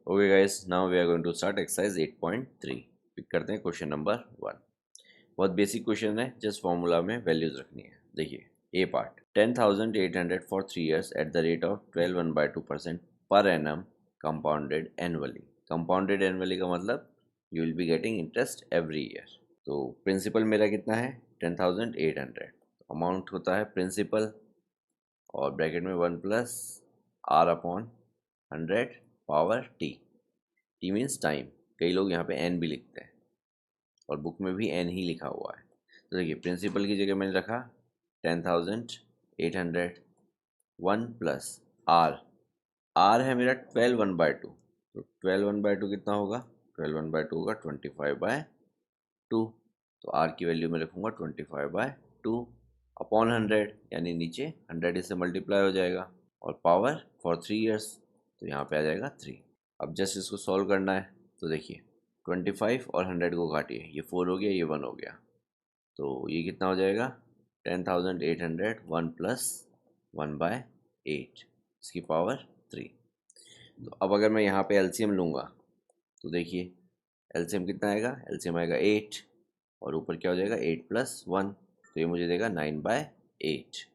Okay guys, now we are going to start exercise 8.3। Pick करते हैं question number 1। बहुत basic question है, just formula में values रखनी है। देखिए a part 10,800 for 3 years at the rate of 12 1/2% per annum compounded annually. Compounded annually का मतलब you will be getting interest every year. तो प्रिंसिपल मेरा कितना है 10,800, अमाउंट होता है प्रिंसिपल और ब्रैकेट में 1 plus R upon 100 power T. T means time, कई लोग यहाँ पे एन भी लिखते हैं और बुक में भी एन ही लिखा हुआ है। तो देखिए प्रिंसिपल की जगह मैंने रखा 10,800, 1 प्लस आर। आर है मेरा 12 1/2, तो 12 1/2 कितना होगा? 12 1/2 होगा 25/2। तो आर की वैल्यू में रखूँगा 25/2 अपॉन 100, यानी नीचे 100 इससे मल्टीप्लाई हो जाएगा, और पावर फॉर 3 years, तो यहाँ पे आ जाएगा 3। अब जस्ट इसको सॉल्व करना है। तो देखिए 25 और 100 को काटिए, ये 4 हो गया, ये 1 हो गया, तो ये कितना हो जाएगा 10,800, 1 प्लस 1/8, इसकी पावर 3। तो अब अगर मैं यहाँ पे एलसीएम लूँगा तो देखिए एलसीएम कितना आएगा, एलसीएम आएगा 8, और ऊपर क्या हो जाएगा 8 प्लस 1, तो ये मुझे देगा 9/8।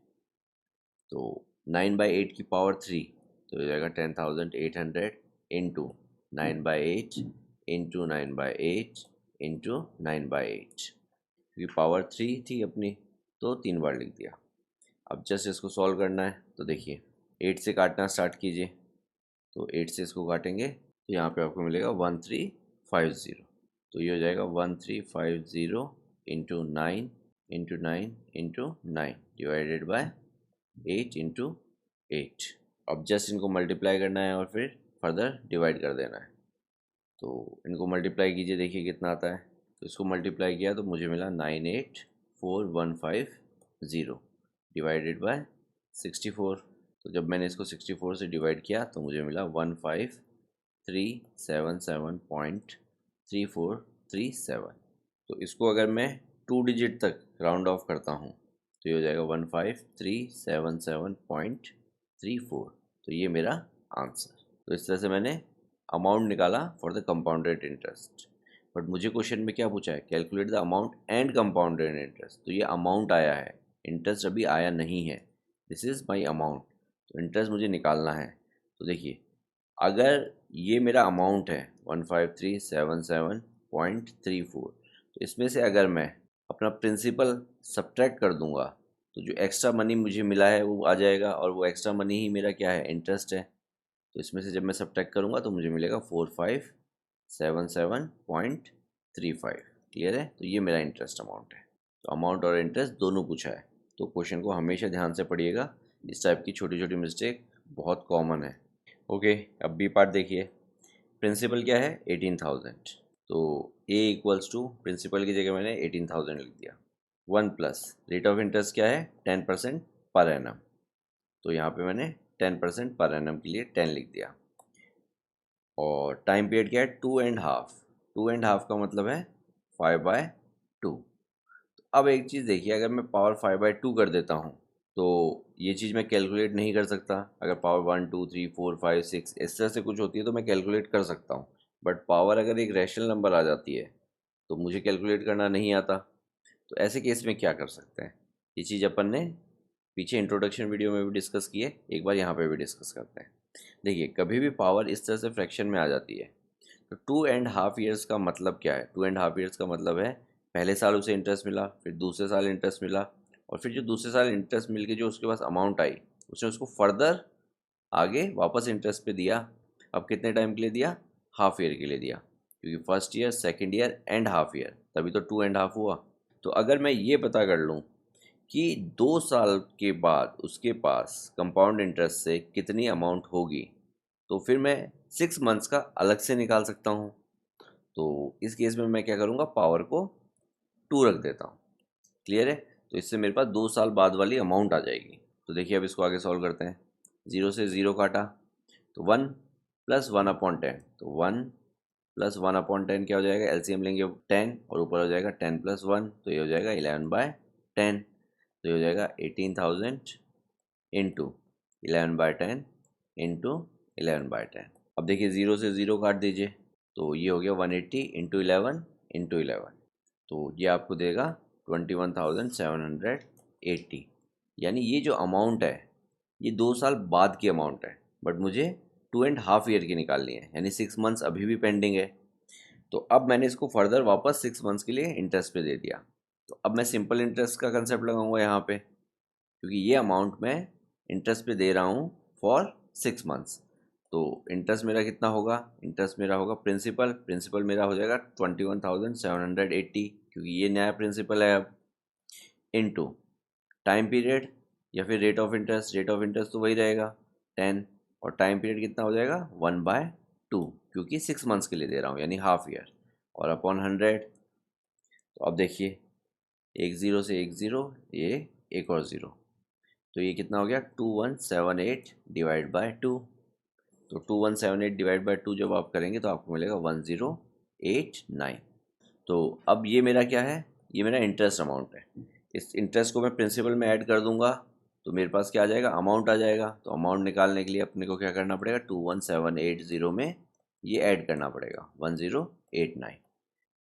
तो 9/8 की पावर 3, तो हो जाएगा 10,800 इंटू 9/8 इंटू 9/8 इंटू 9/8, क्योंकि पावर 3 थी अपनी, तो 3 बार लिख दिया। अब जस्ट इसको सॉल्व करना है। तो देखिए 8 से काटना स्टार्ट कीजिए, तो 8 से इसको काटेंगे तो यहाँ पे आपको मिलेगा 1350। तो ये हो जाएगा 1350 into 9 into 9 into 9 divided by 8 into 8। अब जस्ट इनको मल्टीप्लाई करना है और फिर फर्दर डिवाइड कर देना है। तो इनको मल्टीप्लाई कीजिए, देखिए कितना आता है। तो इसको मल्टीप्लाई किया तो मुझे मिला 984,150 डिवाइडेड बाय 64। तो जब मैंने इसको 64 से डिवाइड किया तो मुझे मिला 15,377.3437। तो इसको अगर मैं 2 डिजिट तक राउंड ऑफ करता हूँ तो ये हो जाएगा 15,377.34। तो ये मेरा आंसर। तो इस तरह से मैंने अमाउंट निकाला for the compounded interest. But मुझे क्वेश्चन में क्या पूछा है, calculate the amount and compounded interest. तो ये अमाउंट आया है, इंटरेस्ट अभी आया नहीं है। दिस इज़ माई अमाउंट, तो इंटरेस्ट मुझे निकालना है। तो देखिए अगर ये मेरा अमाउंट है 15,377.34, तो इसमें से अगर मैं अपना प्रिंसिपल सब्ट्रैक्ट कर दूंगा तो जो एक्स्ट्रा मनी मुझे मिला है वो आ जाएगा, और वो एक्स्ट्रा मनी ही मेरा क्या है, इंटरेस्ट है। तो इसमें से जब मैं सब्ट्रैक्ट करूंगा तो मुझे मिलेगा 4577.35। क्लियर है? तो ये मेरा इंटरेस्ट अमाउंट है। तो अमाउंट और इंटरेस्ट दोनों पूछा है, तो क्वेश्चन को हमेशा ध्यान से पढ़िएगा। इस टाइप की छोटी छोटी मिस्टेक बहुत कॉमन है। ओके, अब बी पार्ट देखिए। प्रिंसिपल क्या है 18,000, तो ए इक्वल्स टू प्रिंसिपल की जगह मैंने 18,000 लिख दिया। 1 प्लस रेट ऑफ इंटरेस्ट क्या है 10% पर एनम, तो यहाँ पे मैंने 10% पर एनम के लिए 10 लिख दिया। और टाइम पीरियड क्या है 2.5। 2.5 का मतलब है 5/2। अब एक चीज़ देखिए, अगर मैं पावर 5/2 कर देता हूँ तो ये चीज़ मैं कैलकुलेट नहीं कर सकता। अगर पावर 1 2 3 4 5 6 इस तरह से कुछ होती है तो मैं कैलकुलेट कर सकता हूँ, बट पावर अगर एक रैशनल नंबर आ जाती है तो मुझे कैलकुलेट करना नहीं आता। तो ऐसे केस में क्या कर सकते हैं, ये चीज़ अपन ने पीछे इंट्रोडक्शन वीडियो में भी डिस्कस की है, एक बार यहाँ पे भी डिस्कस करते हैं। देखिए कभी भी पावर इस तरह से फ्रैक्शन में आ जाती है तो 2.5 years का मतलब क्या है, 2.5 years का मतलब है पहले साल उसे इंटरेस्ट मिला, फिर दूसरे साल इंटरेस्ट मिला, और फिर जो दूसरे साल इंटरेस्ट मिल के जो उसके पास अमाउंट आई उसने उसको फर्दर आगे वापस इंटरेस्ट पे दिया। अब कितने टाइम के लिए दिया, हाफ ईयर के लिए दिया, क्योंकि first year second year and half year, तभी तो 2.5 हुआ। तो अगर मैं ये पता कर लूँ कि 2 साल के बाद उसके पास कंपाउंड इंटरेस्ट से कितनी अमाउंट होगी, तो फिर मैं 6 months का अलग से निकाल सकता हूँ। तो इस केस में मैं क्या करूँगा, पावर को 2 रख देता हूँ। क्लियर है? तो इससे मेरे पास 2 साल बाद वाली अमाउंट आ जाएगी। तो देखिए अब इसको आगे सॉल्व करते हैं। 0 से 0 काटा तो 1 प्लस 1/10, तो 1 प्लस 1/10 क्या हो जाएगा, एलसीएम लेंगे 10, और ऊपर हो जाएगा 10 प्लस 1, तो ये हो जाएगा 11/10। तो ये हो जाएगा 18,000 इंटू 11/10 इंटू 11/10। अब देखिए 0 से 0 काट दीजिए, तो ये हो गया 180 इंटू 11 इंटू 11, तो ये आपको देगा 21,780। यानी ये जो अमाउंट है ये 2 साल बाद की अमाउंट है, बट मुझे 2.5 ईयर की निकालनी है, यानी 6 मंथ्स अभी भी पेंडिंग है। तो अब मैंने इसको फर्दर वापस 6 मंथ्स के लिए इंटरेस्ट पे दे दिया। तो अब मैं सिंपल इंटरेस्ट का कंसेप्ट लगाऊंगा यहाँ पे, क्योंकि ये अमाउंट मैं इंटरेस्ट पे दे रहा हूँ फॉर 6 मंथ्स। तो इंटरेस्ट मेरा कितना होगा, इंटरेस्ट मेरा होगा प्रिंसिपल, प्रिंसिपल मेरा हो जाएगा 21,780, क्योंकि ये नया प्रिंसिपल है अब, इनटू टाइम पीरियड या फिर rate of interest, rate of interest तो वही रहेगा 10, और टाइम पीरियड कितना हो जाएगा 1/2, क्योंकि 6 मंथ्स के लिए दे रहा हूँ यानी हाफ ईयर, और अपॉन 100। तो अब देखिए एक ज़ीरो से एक ज़ीरो, ये एक और ज़ीरो, तो ये कितना हो गया 2178 डिवाइड बाय 2। तो 2178 डिवाइड बाय 2 जब आप करेंगे तो आपको मिलेगा 1089। तो अब ये मेरा क्या है, ये मेरा इंटरेस्ट अमाउंट है। इस इंटरेस्ट को मैं प्रिंसिपल में ऐड कर दूंगा तो मेरे पास क्या आ जाएगा, अमाउंट आ जाएगा। तो अमाउंट निकालने के लिए अपने को क्या करना पड़ेगा, 21780 में ये ऐड करना पड़ेगा 1089।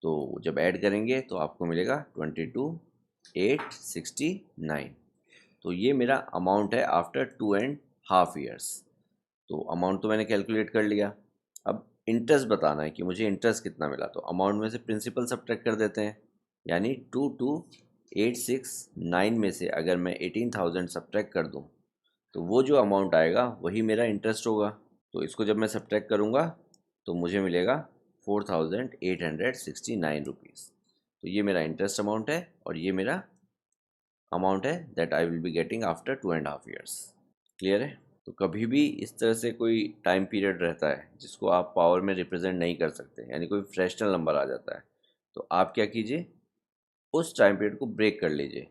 तो जब ऐड करेंगे तो आपको मिलेगा 22,869। तो ये मेरा अमाउंट है आफ्टर 2.5 ईयर्स। तो अमाउंट तो मैंने कैलकुलेट कर लिया। अब इंटरेस्ट बताना है कि मुझे इंटरेस्ट कितना मिला, तो अमाउंट में से प्रिंसिपल सब्ट्रैक्ट कर देते हैं, यानी 22,869 में से अगर मैं 18,000 सब्ट्रैक्ट कर दूं तो वो जो अमाउंट आएगा वही मेरा इंटरेस्ट होगा। तो इसको जब मैं सब्ट्रैक्ट करूंगा तो मुझे मिलेगा 4,869 रुपीज़। तो ये मेरा इंटरेस्ट अमाउंट है और ये मेरा अमाउंट है that I will be getting after 2.5 years. Clear है। तो कभी भी इस तरह से कोई टाइम पीरियड रहता है जिसको आप पावर में रिप्रेजेंट नहीं कर सकते, यानी कोई फ्रैक्शनल नंबर आ जाता है, तो आप क्या कीजिए, उस टाइम पीरियड को ब्रेक कर लीजिए।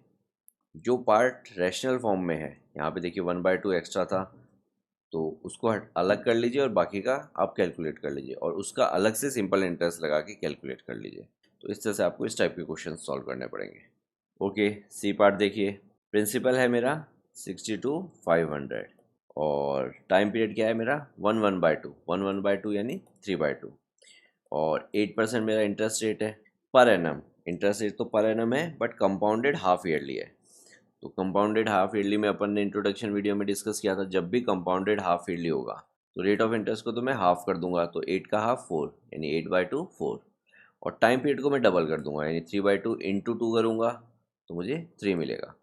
जो पार्ट रैशनल फॉर्म में है, यहाँ पे देखिए 1/2 एक्स्ट्रा था, तो उसको अलग कर लीजिए और बाकी का आप कैलकुलेट कर लीजिए, और उसका अलग से सिंपल इंटरेस्ट लगा के कैलकुलेट कर लीजिए। तो इस तरह से आपको इस टाइप के क्वेश्चन सॉल्व करने पड़ेंगे। ओके, सी पार्ट देखिए, प्रिंसिपल है मेरा 62,500, और टाइम पीरियड क्या है मेरा 1/2, 1/2 यानी 3/2, और 8% मेरा इंटरेस्ट रेट है पर एनम। इंटरेस्ट रेट तो पर एनम है बट कंपाउंडेड हाफ ईयरली है। तो कंपाउंडेड हाफ ईयरली में अपन ने इंट्रोडक्शन वीडियो में डिस्कस किया था, जब भी कंपाउंडेड हाफ ईयरली होगा तो रेट ऑफ इंटरेस्ट को तो मैं हाफ कर दूंगा, तो 8 का हाफ 4 यानी 8/2 4, और टाइम पीरियड को मैं डबल कर दूंगा यानी 3/2 इंटू 2 करूँगा तो मुझे 3 मिलेगा।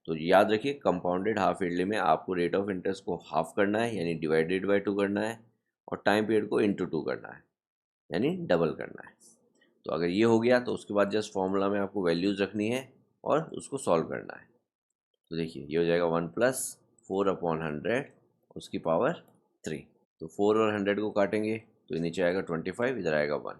तो याद रखिए कंपाउंडेड हाफ ईयरली में आपको रेट ऑफ इंटरेस्ट को हाफ करना है यानी डिवाइडेड बाय 2 करना है, और टाइम पीरियड को इंटू 2 करना है यानी डबल करना है। तो अगर ये हो गया तो उसके बाद जस्ट फॉर्मूला में आपको वैल्यूज़ रखनी है और उसको सॉल्व करना है। तो देखिए ये हो जाएगा 1+4/100 उसकी पावर 3। तो 4 और 100 को काटेंगे तो ये नीचे आएगा 25, इधर आएगा 1,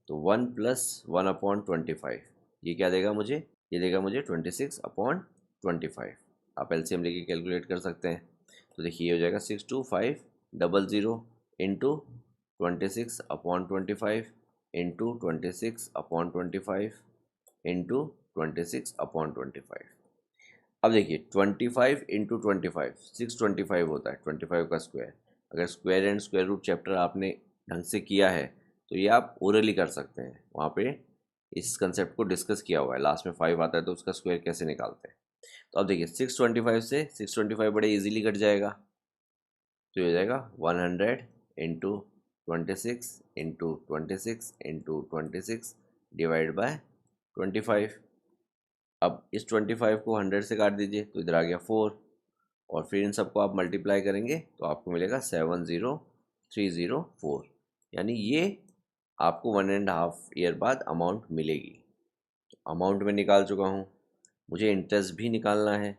तो 1+1/25 ये क्या देगा मुझे, ये देगा मुझे 26/25। आप एलसीएम लेके कैलकुलेट कर सकते हैं। तो देखिए ये हो जाएगा 62500 इंटू 26/25 इंटू 26/25 इंटू 26/25। अब देखिए 25 इंटू 25 625 होता है, 25 का स्क्वायर। अगर square and square root chapter आपने ढंग से किया है तो ये आप ओरली कर सकते हैं, वहाँ पे इस कंसेप्ट को डिस्कस किया हुआ है। लास्ट में 5 आता है तो उसका स्क्वायर कैसे निकालते हैं। तो अब देखिए 625 से 625 बड़े इजीली कट जाएगा, तो ये हो जाएगा 100 into 26 into 26 into 26 divide by 25। अब इस 25 को 100 से काट दीजिए तो इधर आ गया 4, और फिर इन सबको आप मल्टीप्लाई करेंगे तो आपको मिलेगा 70304, यानी ये आपको 1.5 ईयर बाद अमाउंट मिलेगी। तो अमाउंट में निकाल चुका हूँ, मुझे इंटरेस्ट भी निकालना है।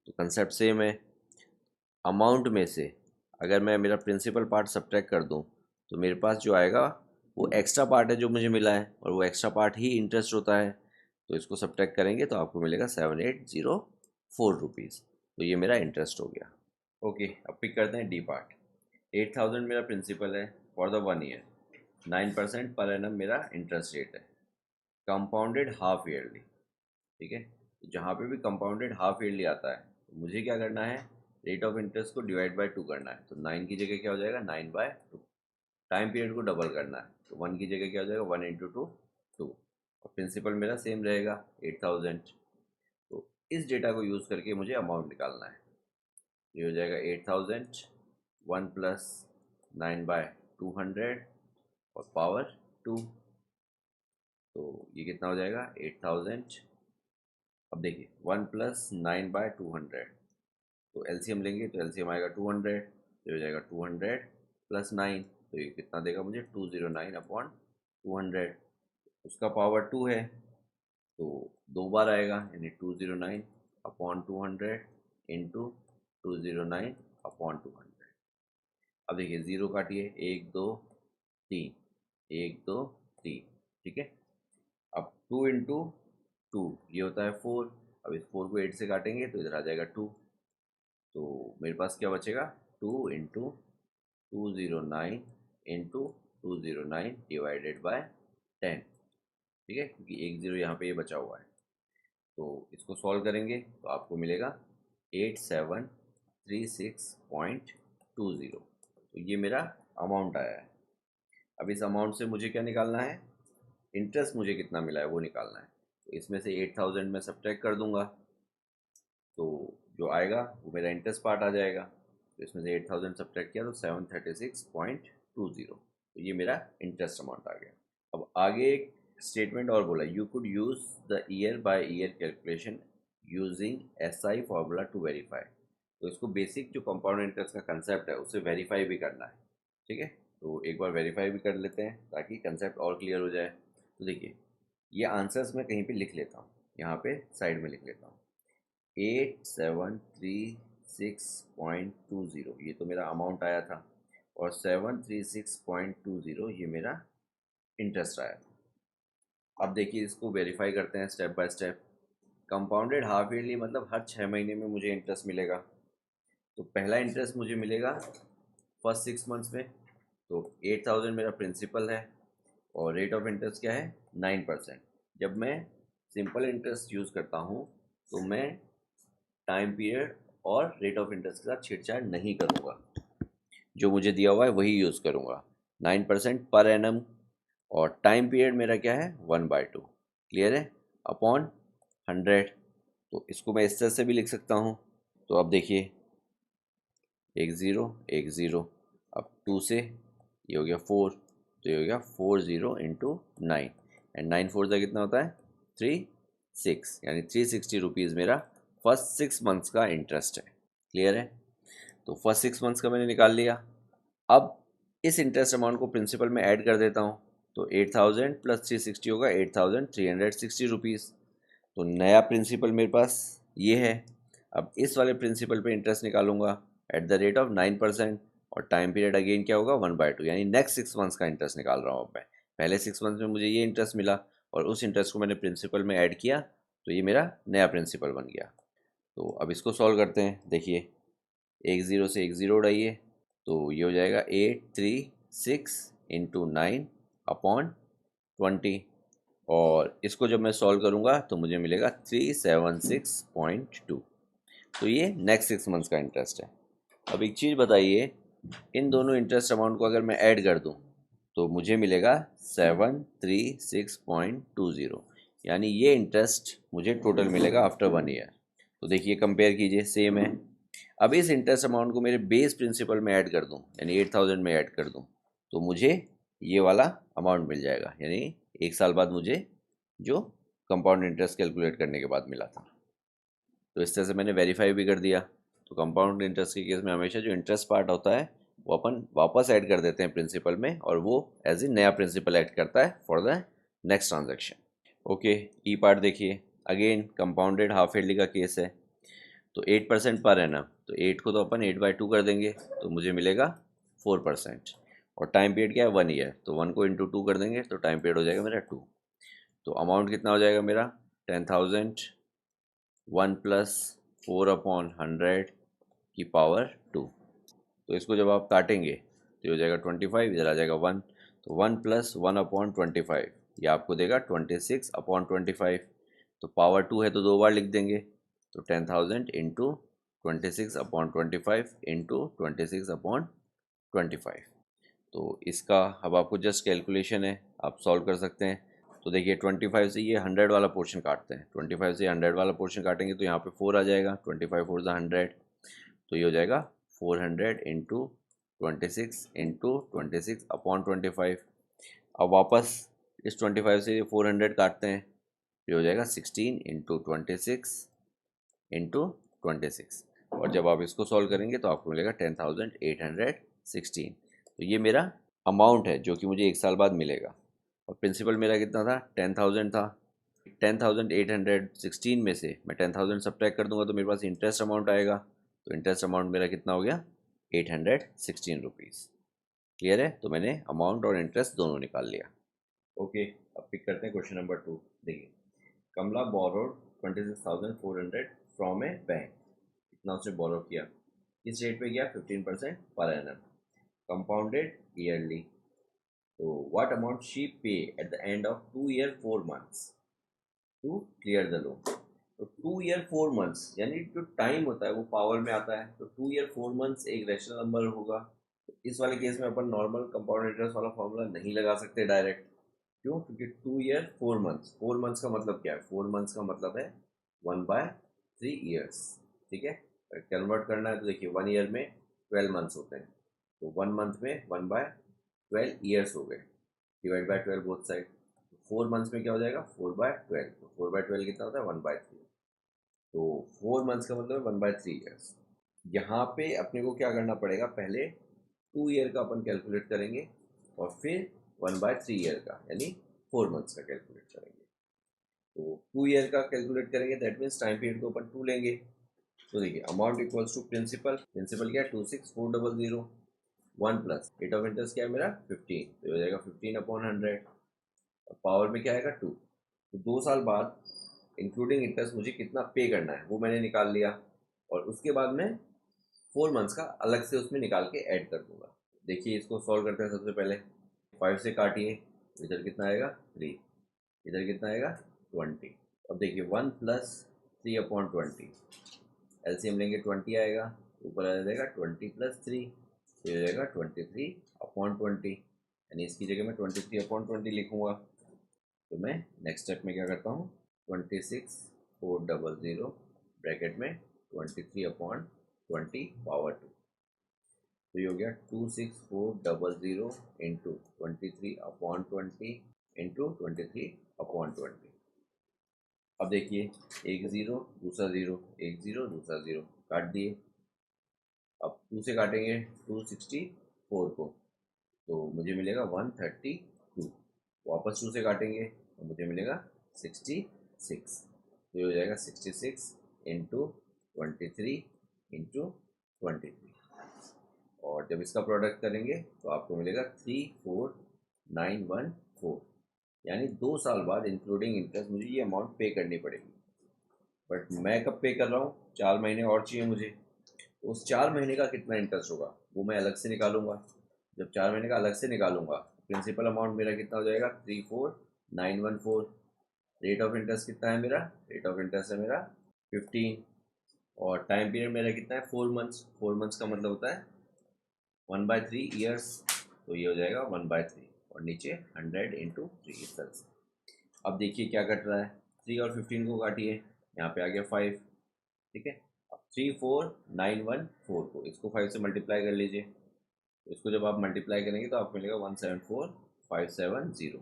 तो कंसेप्ट सेम है। अमाउंट में से अगर मैं मेरा प्रिंसिपल पार्ट सब्ट्रैक्ट कर दूँ तो मेरे पास जो आएगा वो एक्स्ट्रा पार्ट है जो मुझे मिला है, और वो एक्स्ट्रा पार्ट ही इंटरेस्ट होता है। तो इसको सब्ट्रैक्ट करेंगे तो आपको मिलेगा 7804 रुपीज़। तो ये मेरा इंटरेस्ट हो गया। ओके, अब पिक करते हैं डी पार्ट। 8,000 मेरा प्रिंसिपल है for the 1 year, 9% per annum मेरा इंटरेस्ट रेट है, कंपाउंडेड हाफ ईयरली। ठीक है, तो जहाँ पे भी कंपाउंडेड हाफ ईयरली आता है तो मुझे क्या करना है, रेट ऑफ इंटरेस्ट को डिवाइड बाय 2 करना है। तो 9 की जगह क्या हो जाएगा 9/2, टाइम पीरियड को डबल करना है, तो 1 की जगह क्या हो जाएगा 1 इंटू 2 2, और प्रिंसिपल मेरा सेम रहेगा 8000। तो इस डेटा को यूज़ करके मुझे अमाउंट निकालना है। ये हो जाएगा 8000 1 प्लस 9/200 और पावर 2, तो ये कितना हो जाएगा 8000। अब देखिए 1 प्लस 9/200, तो एलसीएम लेंगे तो एलसीएम आएगा 200, तो हो जाएगा 200 प्लस 9, तो ये कितना देगा मुझे 209 अपॉन 200। उसका पावर 2 है तो 2 बार आएगा, यानी 209 अपॉन 200 इंटू 209 अपॉन 200। अब देखिए ज़ीरो काटिए, 1 2 3, 1 2 3, ठीक है। अब 2 इंटू 2 ये होता है 4, अब इस 4 को 8 से काटेंगे तो इधर आ जाएगा 2, तो मेरे पास क्या बचेगा 2 इंटू 209 इंटू 209 डिवाइडेड बाय 10, ठीक है, क्योंकि एक ज़ीरो यहाँ पे ये बचा हुआ है। तो इसको सॉल्व करेंगे तो आपको मिलेगा 8736.20, तो ये मेरा अमाउंट आया है। अब इस अमाउंट से मुझे क्या निकालना है, इंटरेस्ट मुझे कितना मिला है वो निकालना है। तो इसमें से 8000 में सब्ट्रैक्ट कर दूंगा, तो जो आएगा वो मेरा इंटरेस्ट पार्ट आ जाएगा। तो इसमें से 8000 सब्ट्रैक्ट किया तो 736.20, तो ये मेरा इंटरेस्ट अमाउंट आ गया। अब आगे एक स्टेटमेंट और बोला, you could use the year by year calculation using SI formula to verify. तो इसको बेसिक जो कंपाउंड इंटरेस्ट का कंसेप्ट है उसे वेरीफाई भी करना है, ठीक है। तो एक बार वेरीफाई भी कर लेते हैं ताकि कंसेप्ट और क्लियर हो जाए। तो देखिए ये आंसर्स मैं कहीं पे लिख लेता हूँ, यहाँ पे साइड में लिख लेता हूँ। 8736.20 ये तो मेरा अमाउंट आया था, और 736.20 ये मेरा इंटरेस्ट आया था। अब देखिए इसको वेरीफाई करते हैं step by step. Compounded half yearly मतलब हर 6 महीने में मुझे इंटरेस्ट मिलेगा। तो पहला इंटरेस्ट मुझे मिलेगा फर्स्ट 6 मंथ्स में, तो 8000 मेरा प्रिंसिपल है और रेट ऑफ इंटरेस्ट क्या है 9%। जब मैं सिंपल इंटरेस्ट यूज़ करता हूँ तो मैं टाइम पीरियड और रेट ऑफ इंटरेस्ट के साथ छेड़छाड़ नहीं करूँगा, जो मुझे दिया हुआ है वही यूज़ करूँगा, 9% पर एनम, और टाइम पीरियड मेरा क्या है 1/2, क्लियर है, अपॉन 100। तो इसको मैं इस तरह से भी लिख सकता हूँ। तो अब देखिए एक ज़ीरो एक ज़ीरो, अब 2 से ये हो गया 4, तो ये हो गया 40 इंटू 9, एंड 9 4 का कितना होता है 36, यानी 360 रुपीज़ मेरा फर्स्ट 6 मंथ्स का इंटरेस्ट है, क्लियर है। तो फर्स्ट 6 मंथ्स का मैंने निकाल लिया। अब इस इंटरेस्ट अमाउंट को प्रिंसिपल में ऐड कर देता हूँ, तो 8000 प्लस 360 होगा 8360 रुपीज़। तो नया प्रिंसिपल मेरे पास ये है। अब इस वाले प्रिंसिपल पे इंटरेस्ट निकालूंगा एट द रेट ऑफ 9%, और टाइम पीरियड अगेन क्या होगा 1/2, यानी नेक्स्ट 6 मंथ्स का इंटरेस्ट निकाल रहा हूँ अब मैं। पहले 6 मंथ्स में मुझे ये इंटरेस्ट मिला और उस इंटरेस्ट को मैंने प्रिंसिपल में ऐड किया, तो ये मेरा नया प्रिंसिपल बन गया। तो अब इसको सॉल्व करते हैं। देखिए एक ज़ीरो से एक ज़ीरो उड़ाइए, तो ये हो जाएगा 836 इंटू 9 अपॉन 20, और इसको जब मैं सॉल्व करूँगा तो मुझे मिलेगा 376.2। तो ये नेक्स्ट 6 मंथ्स का इंटरेस्ट है। अब एक चीज़ बताइए, इन दोनों इंटरेस्ट अमाउंट को अगर मैं ऐड कर दूँ तो मुझे मिलेगा 736.20, यानी ये इंटरेस्ट मुझे टोटल मिलेगा आफ्टर 1 ईयर। तो देखिए कंपेयर कीजिए, सेम है। अब इस इंटरेस्ट अमाउंट को मेरे बेस प्रिंसिपल में ऐड कर दूं, यानी 8000 में ऐड कर दूं, तो मुझे ये वाला अमाउंट मिल जाएगा, यानी 1 साल बाद मुझे जो कंपाउंड इंटरेस्ट कैलकुलेट करने के बाद मिला था। तो इस तरह से मैंने वेरीफाई भी कर दिया। तो कंपाउंड इंटरेस्ट के केस में हमेशा जो इंटरेस्ट पार्ट होता है वो अपन वापस ऐड कर देते हैं प्रिंसिपल में, और वो एज ए नया प्रिंसिपल ऐड करता है for the next transaction. Okay, E part देखिए, अगेन कंपाउंडेड हाफ ईयरली का केस है। तो 8% पर एनम, तो 8 को तो अपन 8/2 कर देंगे, तो मुझे मिलेगा 4%, और टाइम पीरियड क्या है 1 ईयर, तो 1 को इंटू 2 कर देंगे तो टाइम पीरियड हो जाएगा मेरा 2। तो अमाउंट कितना हो जाएगा मेरा 10,000, 1 प्लस 4/100 की पावर 2। तो इसको जब आप काटेंगे तो ये हो जाएगा 25, इधर आ जाएगा 1, तो 1 प्लस 1/25 ये आपको देगा 26/25। तो पावर 2 है तो 2 बार लिख देंगे, तो 10,000 इंटू 26/25 इंटू 26/25, तो इसका अब आपको जस्ट कैलकुलेशन है, आप सॉल्व कर सकते हैं। तो देखिए 25 से ये 100 वाला पोर्शन काटते हैं, 25 से 100 वाला पोर्शन काटेंगे तो यहाँ पे 4 आ जाएगा, 25 4 ज़ा 100, तो ये हो जाएगा 400 इंटू 26 इंटू 26 अपॉन 25। अब वापस इस 25 से 400 काटते हैं, ये हो जाएगा 16 इंटू 26 इंटू 26, और जब आप इसको सॉल्व करेंगे तो आपको मिलेगा 10,816। तो ये मेरा अमाउंट है जो कि मुझे एक साल बाद मिलेगा। और प्रिंसिपल मेरा कितना था, 10,000 था। 10,816 में से मैं 10,000 सब्ट्रैक्ट कर दूंगा तो मेरे पास इंटरेस्ट अमाउंट आएगा। तो इंटरेस्ट अमाउंट मेरा कितना हो गया, 816 रुपीज़। क्लियर है? तो मैंने अमाउंट और इंटरेस्ट दोनों निकाल लिया। ओके, अब पिक करते हैं क्वेश्चन नंबर 2। देखिए, कमला बोरोड 26,400 फ्रॉम ए बैंक। कितना उसने बोरो किया, किस रेट पे किया, 15% पर एनम, कंपाउंडेड ईयरली। तो what amount she pay at the end of 2 year 4 months to clear the loan. तो 2 ईयर 4 मंथ्स यानी जो टाइम होता है वो पावर में आता है। तो 2 ईयर 4 मंथ्स एक रैशनल नंबर होगा। तो इस वाले केस में अपन नॉर्मल कंपाउंड इंटरेस्ट वाला फॉर्मूला नहीं लगा सकते डायरेक्ट। क्यों? क्योंकि 2 ईयर 4 मंथ्स, 4 मंथ्स का मतलब क्या है, 4 मंथ्स का मतलब है 1/3 ईयर्स। ठीक है, कन्वर्ट करना है तो देखिए 1 ईयर में 12 मंथ्स होते हैं, तो 1 मंथ में 1/12 ईयर्स हो गए, divide by 12 both side. 4 months में क्या हो जाएगा, 4/12, तो 4/12 कितना होता है, 1/3। तो 4 मंथ्स का मतलब 1/3 ईयर्स। यहाँ पे अपने को क्या करना पड़ेगा, पहले 2 ईयर का अपन कैलकुलेट करेंगे और फिर 1/3 ईयर का यानी 4 मंथ्स का कैलकुलेट करेंगे। तो 2 ईयर का कैलकुलेट करेंगे दैट मीन्स टाइम पीरियड को अपन 2 लेंगे। तो देखिए amount equals to principal, principal क्या है 26,400, 1 प्लस रेट ऑफ इंटरेस्ट क्या है मेरा 15, तो हो जाएगा 15/100, और पावर में क्या आएगा 2। तो 2 साल बाद इंक्लूडिंग इंटरेस्ट मुझे कितना पे करना है वो मैंने निकाल लिया, और उसके बाद मैं 4 मंथ्स का अलग से उसमें निकाल के ऐड कर दूंगा। देखिए इसको सॉल्व करते हैं। सबसे पहले 5 से काटिए, इधर कितना आएगा 3, इधर कितना आएगा 20। अब देखिए 1+3/20, एलसीएम लेंगे 20 आएगा, ऊपर आ जाएगा 20+3, तो ये हो जाएगा 23/20, यानी इसकी जगह मैं 23/20 लिखूँगा। तो मैं नेक्स्ट स्टेप में क्या करता हूँ, 26,400 ब्रैकेट में 23/20 पावर 2, तो ये हो गया 26,400 इंटू 23/20 इंटू 23/20। अब देखिए एक ज़ीरो दूसरा ज़ीरो, एक ज़ीरो दूसरा ज़ीरो, काट दिए। अब 2 से काटेंगे 264 को, तो मुझे मिलेगा 132। वापस 2 से काटेंगे तो मुझे मिलेगा 66, तो ये हो जाएगा 66 इंटू 23 इंटू 23, और जब इसका प्रोडक्ट करेंगे तो आपको मिलेगा 34,914, यानी 2 साल बाद इंक्लूडिंग इंटरेस्ट मुझे ये अमाउंट पे करनी पड़ेगी। बट मैं कब पे कर रहा हूँ, 4 महीने और चाहिए मुझे, तो उस 4 महीने का कितना इंटरेस्ट होगा वो मैं अलग से निकालूंगा। जब 4 महीने का अलग से निकालूंगा प्रिंसिपल अमाउंट मेरा कितना हो जाएगा 34,914। रेट ऑफ इंटरेस्ट कितना है मेरा, रेट ऑफ इंटरेस्ट है मेरा 15, और टाइम पीरियड मेरा कितना है 4 मंथ्स, 4 मंथ्स का मतलब होता है 1/3 ईयर्स, तो ये हो जाएगा 1/3, और नीचे 100 इंटू 3 इस तरह से। अब देखिए क्या कट रहा है, 3 और 15 को काटिए, यहाँ पे आ गया 5। ठीक है, अब 34,914 को इसको 5 से मल्टीप्लाई कर लीजिए, तो इसको जब आप मल्टीप्लाई करेंगे तो आपको मिलेगा 174,570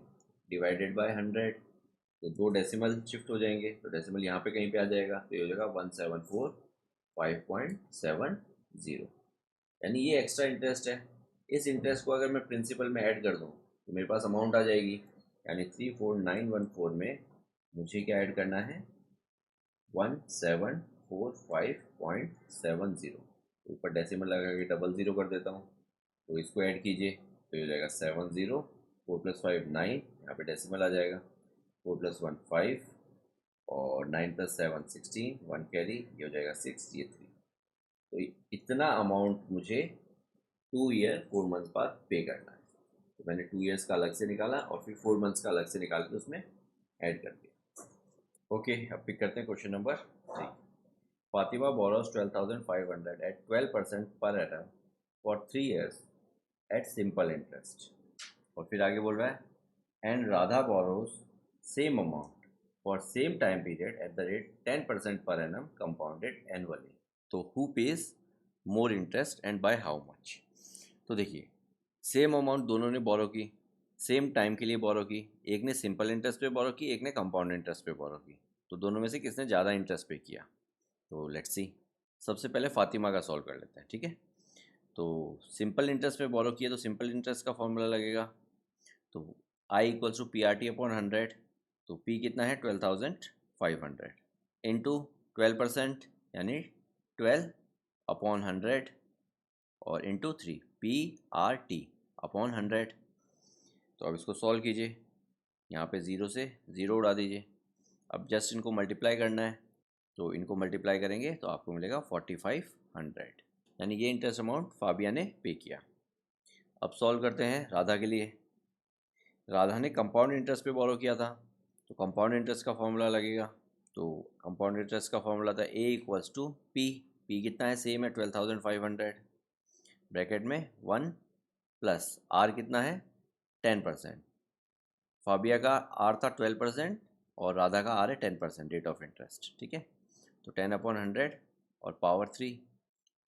डिवाइडेड बाय 100। तो 2 डेसिमल शिफ्ट हो जाएंगे, तो डेसिमल यहाँ पे कहीं पे आ जाएगा, तो ये हो जाएगा 174,570, यानी ये एक्स्ट्रा इंटरेस्ट है। इस इंटरेस्ट को अगर मैं प्रिंसिपल में ऐड कर दूँ तो मेरे पास अमाउंट आ जाएगी, यानी 34,914 में मुझे क्या ऐड करना है, 1745.70, ऊपर डेसिमल लगा के डबल ज़ीरो कर देता हूँ, तो इसको ऐड कीजिए तो ये हो जाएगा 70, 4+5 9, यहाँ पे डेसिमल आ जाएगा, 4+1 5, और 9+7 16, 1 कैरी, ये हो जाएगा 6, ये 3। तो इतना अमाउंट मुझे 2 ईयर 4 मंथ बाद पे करना है। तो मैंने 2 ईयर्स का अलग से निकाला और फिर 4 मंथ्स का अलग से निकाल के उसमें ऐड कर दिया। ओके, अब पिक करते हैं question number 3। Fatima borrows 12,500 at 12% per annum for 3 years at simple interest. और फिर आगे बोल रहा है and Radha borrows same amount for same time period at the rate 10% per annum compounded annually. तो who pays more interest and by how much. तो देखिए same amount दोनों ने बोरो की, सेम टाइम के लिए बोरो की, एक ने सिंपल इंटरेस्ट पे बोरो की, एक ने कंपाउंड इंटरेस्ट पे बोरो की। तो दोनों में से किसने ज़्यादा इंटरेस्ट पे किया? तो लेट्स सी। सबसे पहले फातिमा का सॉल्व कर लेते हैं, ठीक है। तो सिंपल इंटरेस्ट पे बोरो किया तो सिंपल इंटरेस्ट का फॉर्मूला लगेगा। तो I equals to P R T upon 100। तो पी कितना है 12,500 इंटू 12% यानी 12 अपॉन 100 और into 3 P R T upon 100। तो अब इसको सॉल्व कीजिए, यहाँ पे ज़ीरो से ज़ीरो उड़ा दीजिए। अब जस्ट इनको मल्टीप्लाई करना है, तो इनको मल्टीप्लाई करेंगे तो आपको मिलेगा 4500, यानी ये इंटरेस्ट अमाउंट फाबिया ने पे किया। अब सॉल्व करते हैं राधा के लिए। राधा ने कंपाउंड इंटरेस्ट पे बोरो किया था, तो कंपाउंड इंटरेस्ट का फॉर्मूला लगेगा। तो कंपाउंड इंटरेस्ट का फॉर्मूला था ए इक्वल्स टू पी। पी कितना है, सेम है 12,500, ब्रैकेट में 1 प्लस आर कितना है 10%। फाबिया का आर था 12% और राधा का आर है 10% रेट ऑफ इंटरेस्ट, ठीक है। तो 10 अपॉन 100 और पावर 3।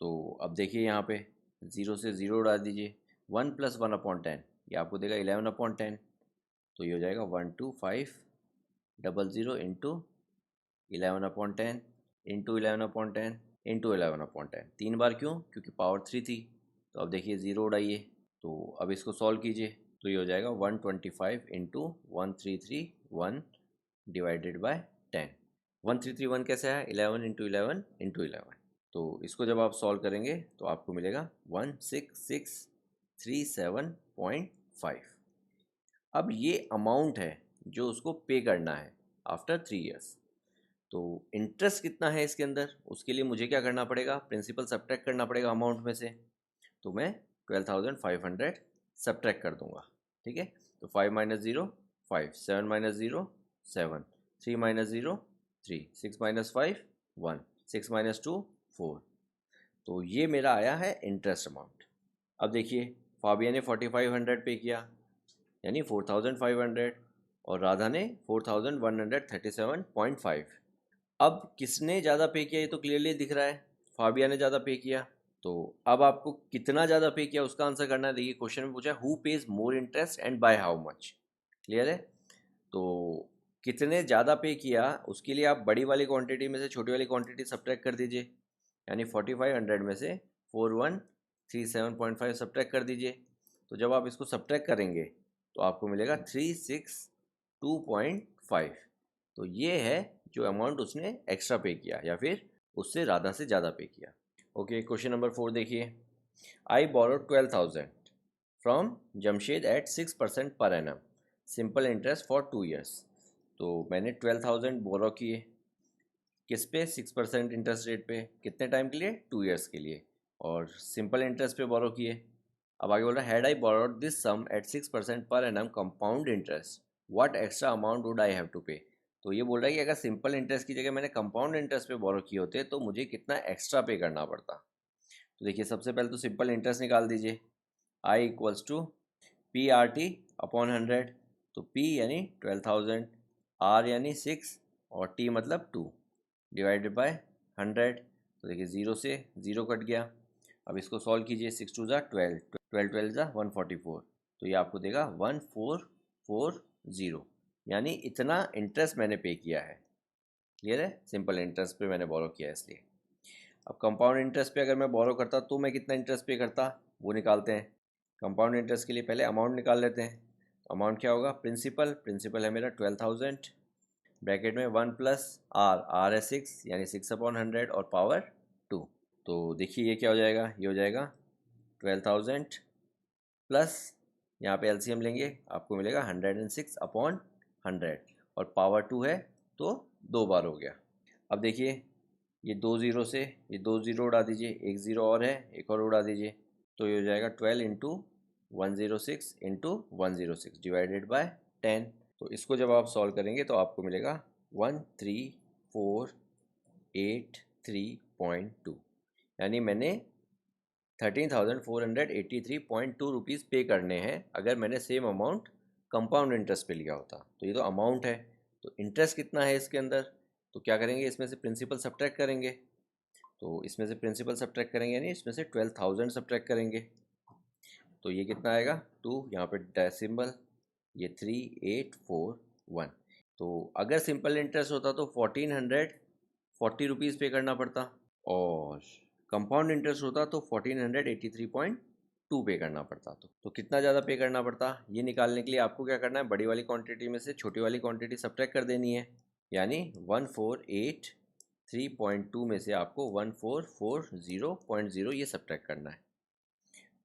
तो अब देखिए यहाँ पे ज़ीरो से ज़ीरो उड़ा दीजिए, 1 प्लस 1 अपॉन 10 ये आपको देगा 11 अपॉन 10। तो ये हो जाएगा 12500 इंटू 11/10 इंटू 11/10 इंटू 11/10। 3 बार क्यों? क्योंकि पावर 3 थी। तो अब देखिए ज़ीरो उड़ाइए, तो अब इसको सॉल्व कीजिए तो ये हो जाएगा 125 इंटू 1331 डिवाइडेड बाय 10। 1331 कैसे है? 11 इंटू 11 इंटू 11। तो इसको जब आप सॉल्व करेंगे तो आपको मिलेगा 16637.5। अब ये अमाउंट है जो उसको पे करना है आफ्टर 3 इयर्स। तो इंटरेस्ट कितना है इसके अंदर, उसके लिए मुझे क्या करना पड़ेगा? प्रिंसिपल सब्ट्रैक्ट करना पड़ेगा अमाउंट में से। तो मैं 12,500 सब्ट्रैक्ट कर दूंगा, ठीक है। तो 5 minus 0 5, 7 minus 0 7, 3 minus 0 3, 6 minus 5 1, 6 minus 2 4। तो ये मेरा आया है इंटरेस्ट अमाउंट। अब देखिए फाबिया ने 4500 पे किया यानी 4500 और राधा ने 4137.5। अब किसने ज़्यादा पे किया ये तो क्लियरली दिख रहा है, फाबिया ने ज़्यादा पे किया। तो अब आपको कितना ज़्यादा पे किया उसका आंसर करना है। देखिए क्वेश्चन में पूछा है who pays more interest and by how much, clear है। तो कितने ज़्यादा पे किया उसके लिए आप बड़ी वाली क्वांटिटी में से छोटी वाली क्वांटिटी सब्ट्रैक्ट कर दीजिए, यानी 4500 में से 4137.5 सब्ट्रैक्ट कर दीजिए। तो जब आप इसको सब्ट्रैक्ट करेंगे तो आपको मिलेगा 362.5। तो ये है जो अमाउंट उसने एक्स्ट्रा पे किया या फिर उससे राधा से ज़्यादा पे किया। ओके, क्वेश्चन नंबर 4 देखिए। I borrowed 12,000 from Jamshed at 6% per annum simple interest for 2 years. तो मैंने 12,000 बोरो किए किस पे? 6% इंटरेस्ट रेट पे। कितने टाइम के लिए? 2 ईयर्स के लिए। और सिंपल इंटरेस्ट पे बोरो किए। अब आगे बोल रहा है had I borrowed this sum at 6% per annum compound interest what extra amount would I have to pay. तो ये बोल रहा है कि अगर सिंपल इंटरेस्ट की जगह मैंने कंपाउंड इंटरेस्ट पे बोरो किए होते तो मुझे कितना एक्स्ट्रा पे करना पड़ता। तो देखिए सबसे पहले तो सिंपल इंटरेस्ट निकाल दीजिए। I equals to P R T upon 100। तो पी यानी 12,000, आर यानी 6 और टी मतलब 2 डिवाइडेड बाय 100। तो देखिए ज़ीरो से ज़ीरो कट गया। अब इसको सॉल्व कीजिए, 6 2 ज़ा 12, 12 12 ज़ा 144। तो ये आपको देगा 1440, यानी इतना इंटरेस्ट मैंने पे किया है। क्लियर है? सिंपल इंटरेस्ट पे मैंने बोरो किया है इसलिए। अब कंपाउंड इंटरेस्ट पे अगर मैं बोरो करता तो मैं कितना इंटरेस्ट पे करता वो निकालते हैं। कंपाउंड इंटरेस्ट के लिए पहले अमाउंट निकाल लेते हैं। अमाउंट क्या होगा? प्रिंसिपल है मेरा 12,000, ब्रैकेट में 1 प्लस आर है 6 यानी 6/100 और पावर 2। तो देखिए ये क्या हो जाएगा, ये हो जाएगा 12,000 प्लस यहाँ पे एलसीएम लेंगे आपको मिलेगा 106/100 और पावर 2 है तो 2 बार हो गया। अब देखिए ये 2 ज़ीरो से ये 2 ज़ीरो उड़ा दीजिए, एक ज़ीरो और है एक और उड़ा दीजिए। तो ये हो जाएगा 12 इंटू 106 इंटू 106 डिवाइडेड बाय 10। तो इसको जब आप सॉल्व करेंगे तो आपको मिलेगा 13483.2, यानी मैंने 13,483.2 रुपीज़ पे करने हैं अगर मैंने सेम अमाउंट कंपाउंड इंटरेस्ट पे लिया होता। तो ये तो अमाउंट है, तो इंटरेस्ट कितना है इसके अंदर, तो क्या करेंगे, इसमें से प्रिंसिपल सब्ट्रैक्ट करेंगे। तो इसमें से प्रिंसिपल सब्ट्रैक्ट करेंगे यानी इसमें से 12,000 सब्ट्रैक्ट करेंगे। तो ये कितना आएगा, 2, यहाँ पे डेसिमल, ये 3841। तो अगर सिंपल इंटरेस्ट होता तो 1440 रुपीज़ पे करना पड़ता, और कंपाउंड इंटरेस्ट होता तो 1483.2 पे करना पड़ता। तो कितना ज़्यादा पे करना पड़ता, ये निकालने के लिए आपको क्या करना है, बड़ी वाली क्वांटिटी में से छोटी वाली क्वांटिटी सब्ट्रैक्ट कर देनी है। यानी 1483.2 में से आपको 1440.0 ये सब्ट्रैक्ट करना है।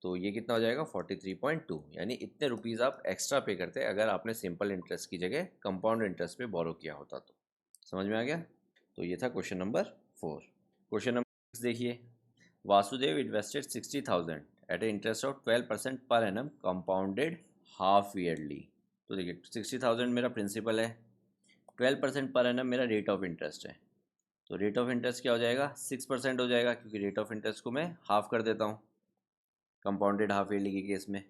तो ये कितना हो जाएगा, 43.2। यानी इतने रुपीज़ आप एक्स्ट्रा पे करते हैं अगर आपने सिंपल इंटरेस्ट की जगह कंपाउंड इंटरेस्ट पे बोरो किया होता। तो समझ में आ गया। तो ये था क्वेश्चन नंबर 4। क्वेश्चन नंबर 6 देखिए, Vasudev invested 60,000 at a interest of 12% per annum compounded half yearly. तो देखिए 60,000 मेरा प्रिंसिपल है, 12% पर एनम मेरा रेट ऑफ इंटरेस्ट है। तो रेट ऑफ इंटरेस्ट क्या हो जाएगा, 6% हो जाएगा, क्योंकि रेट ऑफ इंटरेस्ट को मैं हाफ कर देता हूँ कंपाउंडेड हाफ ईयरली के केस में।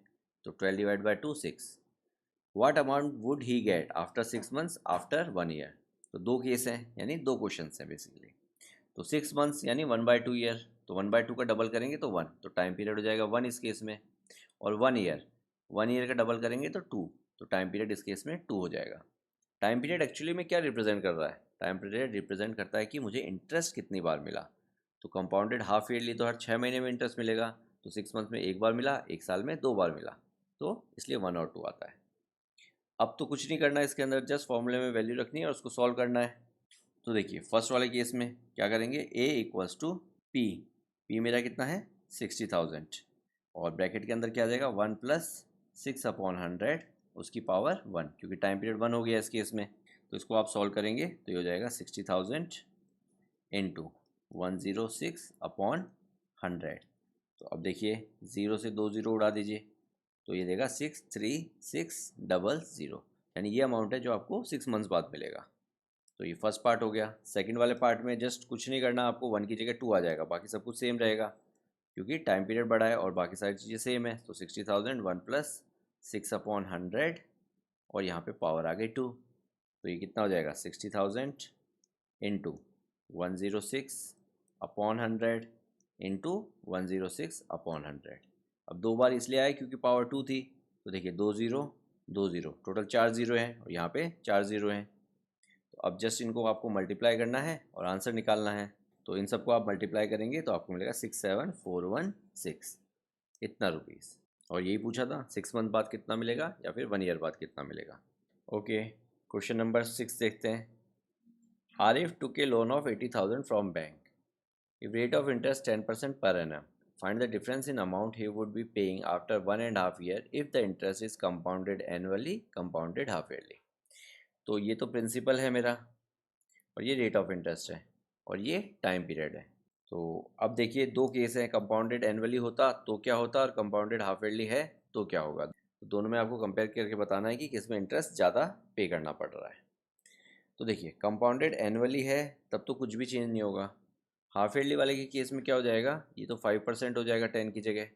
तो 12 divide by 2 6। What amount would he get after 6 months after 1 year. तो दो केस हैं यानी दो क्वेश्चन हैं बेसिकली। तो 6 मंथ्स यानी 1/2 ईयर, तो 1/2 का डबल करेंगे तो 1, तो टाइम पीरियड हो जाएगा 1 इस केस में। और 1 ईयर का डबल करेंगे तो 2, तो टाइम पीरियड इस केस में 2 हो जाएगा। टाइम पीरियड एक्चुअली में क्या रिप्रेजेंट कर रहा है, टाइम पीरियड रिप्रेजेंट करता है कि मुझे इंटरेस्ट कितनी बार मिला। तो कंपाउंडेड हाफ ईयरली तो हर 6 महीने में इंटरेस्ट मिलेगा, तो 6 मंथ में एक बार मिला, एक साल में 2 बार मिला, तो इसलिए 1 और 2 आता है। अब तो कुछ नहीं करना है इसके अंदर, जस्ट फॉर्मूले में वैल्यू रखनी है और उसको सॉल्व करना है। तो देखिए फर्स्ट वाले केस में क्या करेंगे, A equals to P, P मेरा कितना है 60,000, और ब्रैकेट के अंदर क्या आ जाएगा 1 प्लस 6/100 उसकी पावर 1, क्योंकि टाइम पीरियड 1 हो गया इस केस में। तो इसको आप सॉल्व करेंगे तो ये हो जाएगा 60,000 इंटू 106/100। तो अब देखिए 0 से 2 ज़ीरो उड़ा दीजिए, तो ये देगा 63600, यानी ये अमाउंट है जो आपको 6 मंथ्स बाद मिलेगा। तो ये फर्स्ट पार्ट हो गया। सेकंड वाले पार्ट में जस्ट कुछ नहीं करना, आपको 1 की जगह 2 आ जाएगा, बाकी सब कुछ सेम रहेगा क्योंकि टाइम पीरियड बड़ा है और बाकी सारी चीज़ें सेम है। तो 60,000 1 प्लस 6/100 और यहाँ पे पावर आ गई 2, तो ये कितना हो जाएगा 60,000 इंटू 106/100 इंटू 106/100। अब 2 बार इसलिए आया क्योंकि पावर 2 थी, तो देखिए 2 ज़ीरो 2 ज़ीरो, टोटल 4 ज़ीरो हैं और यहाँ पे 4 ज़ीरो हैं। तो अब जस्ट इनको आपको मल्टीप्लाई करना है और आंसर निकालना है। तो इन सबको आप मल्टीप्लाई करेंगे तो आपको मिलेगा 67416 इतना रुपीज़। और यही पूछा था 6 मंथ बाद कितना मिलेगा या फिर 1 ईयर बाद कितना मिलेगा। ओके, क्वेश्चन नंबर 6 देखते हैं। Arif took a loan of 80,000 from bank. If rate of interest 10% per annum, find the difference in amount he would be paying after 1.5 year if the interest is compounded annually, compounded half yearly। तो ये तो principal है मेरा और ये rate of interest है और ये टाइम पीरियड है। तो अब देखिए दो केस हैं, कंपाउंडेड एनुअली होता तो क्या होता और कंपाउंडेड हाफ ईयरली है तो क्या होगा। तो दोनों में आपको कंपेयर करके बताना है कि किस में इंटरेस्ट ज़्यादा पे करना पड़ रहा है। तो देखिए कंपाउंडेड एनुअली है तब तो कुछ भी चेंज नहीं होगा। हाफ ईयरली वाले के केस में क्या हो जाएगा, ये तो 5% हो जाएगा 10 की जगह,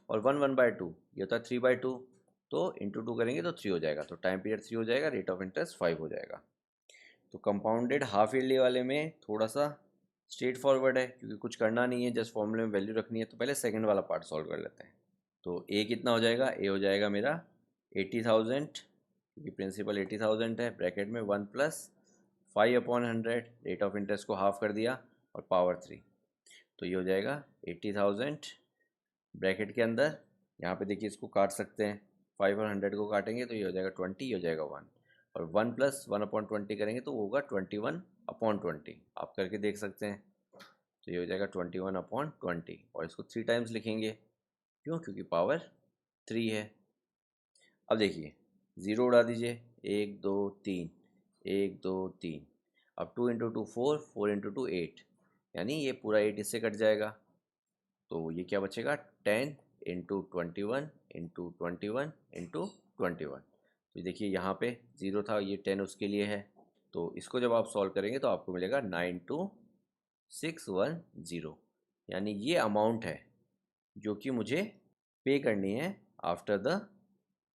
और 1/2 ये होता है 3/2, तो इंटू 2 करेंगे तो 3 हो जाएगा, तो टाइम पीरियड 3 हो जाएगा, रेट ऑफ इंटरेस्ट 5 हो जाएगा। तो कंपाउंडेड हाफ ईयरली वाले में थोड़ा सा स्ट्रेट फॉरवर्ड है क्योंकि कुछ करना नहीं है, जस्ट फॉर्मूले में वैल्यू रखनी है। तो पहले सेकंड वाला पार्ट सॉल्व कर लेते हैं। तो ए कितना हो जाएगा, ए हो जाएगा मेरा 80,000, क्योंकि प्रिंसिपल 80,000 है, ब्रैकेट में 1 प्लस 5/100, रेट ऑफ इंटरेस्ट को हाफ कर दिया और पावर 3, तो ये हो जाएगा 80,000 ब्रैकेट के अंदर। यहाँ पे देखिए इसको काट सकते हैं, 5 और 100 को काटेंगे तो ये हो जाएगा 20, ये हो जाएगा 1, और 1 प्लस 1/20 करेंगे तो वो होगा 21/20, आप करके देख सकते हैं। तो ये हो जाएगा 21/20 और इसको 3 टाइम्स लिखेंगे, क्यों, क्योंकि पावर 3 है। अब देखिए ज़ीरो उड़ा दीजिए, 1 2 3, 1 2 3, अब 2 इंटू 2 4, 4 इंटू 2 8, यानी ये पूरा 8 इससे कट जाएगा। तो ये क्या बचेगा 10 इंटू 21 इंटू 21 इंटू 21। तो देखिए यहाँ पे ज़ीरो था, ये 10 उसके लिए है, तो इसको जब आप सॉल्व करेंगे तो आपको मिलेगा 92610, यानी ये अमाउंट है जो कि मुझे पे करनी है आफ्टर द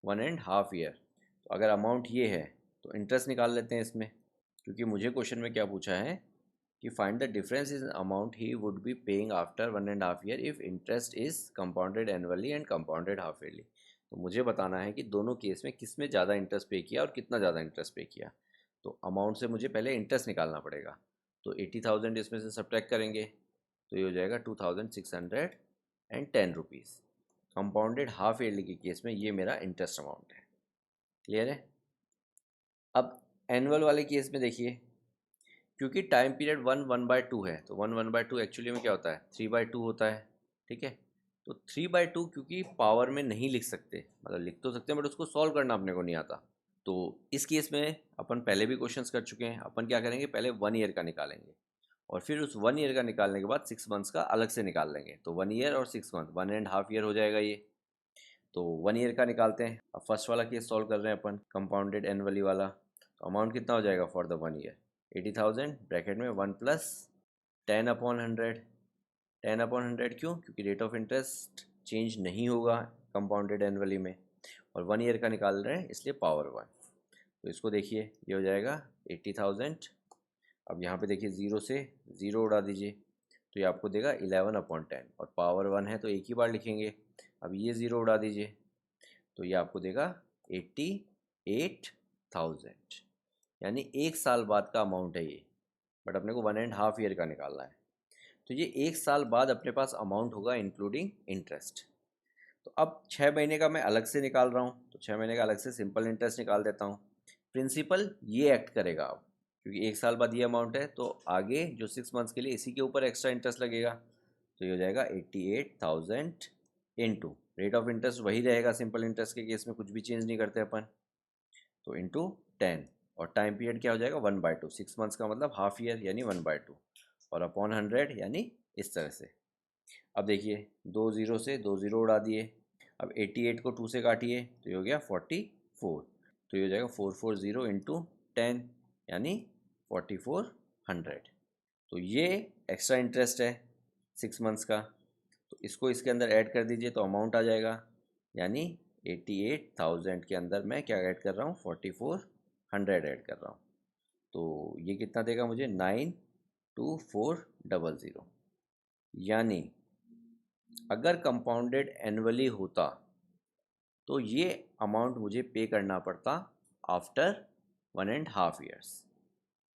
1.5 ईयर। तो अगर अमाउंट ये है तो इंटरेस्ट निकाल लेते हैं इसमें, क्योंकि मुझे क्वेश्चन में क्या पूछा है कि find the difference in amount he would be paying after 1.5 year if interest is compounded annually and compounded half yearly. तो मुझे बताना है कि दोनों केस में किस में ज़्यादा इंटरेस्ट पे किया और कितना ज़्यादा इंटरेस्ट पे किया। तो अमाउंट से मुझे पहले इंटरेस्ट निकालना पड़ेगा। तो 80,000 इसमें से सब्ट्रैक्ट करेंगे तो ये हो जाएगा 2,610 रुपीज़। कंपाउंडेड हाफ ईयरली के केस में ये मेरा इंटरेस्ट अमाउंट है। क्लियर है। अब एनुअल वाले केस में देखिए, क्योंकि टाइम पीरियड 1/2 है तो 1/2 एक्चुअली में क्या होता है 3/2 होता है। ठीक है। तो 3/2 क्योंकि पावर में नहीं लिख सकते, मतलब लिख तो सकते हैं बट उसको सॉल्व करना अपने को नहीं आता। तो इस केस में अपन पहले भी क्वेश्चंस कर चुके हैं। अपन क्या करेंगे, पहले 1 ईयर का निकालेंगे और फिर उस 1 ईयर का निकालने के बाद 6 मंथ्स का अलग से निकाल लेंगे। तो 1 ईयर और 6 मंथ 1.5 ईयर हो जाएगा ये। तो 1 ईयर का निकालते हैं। अब फर्स्ट वाला केस सॉल्व कर रहे हैं अपन, कंपाउंडेड एनुअली वाला। तो अमाउंट कितना हो जाएगा फॉर द 1 ईयर, 80,000 ब्रैकेट में 1 प्लस 10/100। 10/100 क्यों, क्योंकि रेट ऑफ इंटरेस्ट चेंज नहीं होगा कंपाउंडेड एनुअली में, और 1 ईयर का निकाल रहे हैं इसलिए पावर 1। तो इसको देखिए ये हो जाएगा 80,000। अब यहाँ पे देखिए 0 से 0 उड़ा दीजिए तो ये आपको देगा 11/10, और पावर 1 है तो एक ही बार लिखेंगे। अब ये 0 उड़ा दीजिए तो ये आपको देगा 88,000, यानी 1 साल बाद का अमाउंट है ये। बट अपने को 1.5 ईयर का निकालना है। तो ये 1 साल बाद अपने पास अमाउंट होगा इंक्लूडिंग इंटरेस्ट। तो अब 6 महीने का मैं अलग से निकाल रहा हूँ, तो 6 महीने का अलग से सिंपल इंटरेस्ट निकाल देता हूँ। प्रिंसिपल ये एक्ट करेगा अब, क्योंकि 1 साल बाद ये अमाउंट है तो आगे जो 6 मंथ्स के लिए इसी के ऊपर एक्स्ट्रा इंटरेस्ट लगेगा। तो ये हो जाएगा 88,000 इंटू रेट ऑफ इंटरेस्ट वही रहेगा, सिंपल इंटरेस्ट के केस में कुछ भी चेंज नहीं करते अपन। तो इंटू 10, और टाइम पीरियड क्या हो जाएगा 1/2। 6 मंथ्स का मतलब हाफ ईयर यानी 1/2, और अपॉन 100 यानी इस तरह से। अब देखिए 2 0 से 2 0 उड़ा दिए। अब 88 को 2 से काटिए तो ये हो गया 44। तो ये हो जाएगा 440 इंटू 10 यानी 4400। तो ये एक्स्ट्रा इंटरेस्ट है 6 मंथ्स का। तो इसको इसके अंदर ऐड कर दीजिए तो अमाउंट आ जाएगा, यानी 88,000 के अंदर मैं क्या ऐड कर रहा हूँ 4400 ऐड कर रहा हूँ। तो ये कितना देगा मुझे 92400। यानी अगर कंपाउंडेड एनुअली होता तो ये अमाउंट मुझे पे करना पड़ता आफ्टर 1.5 ईयर्स।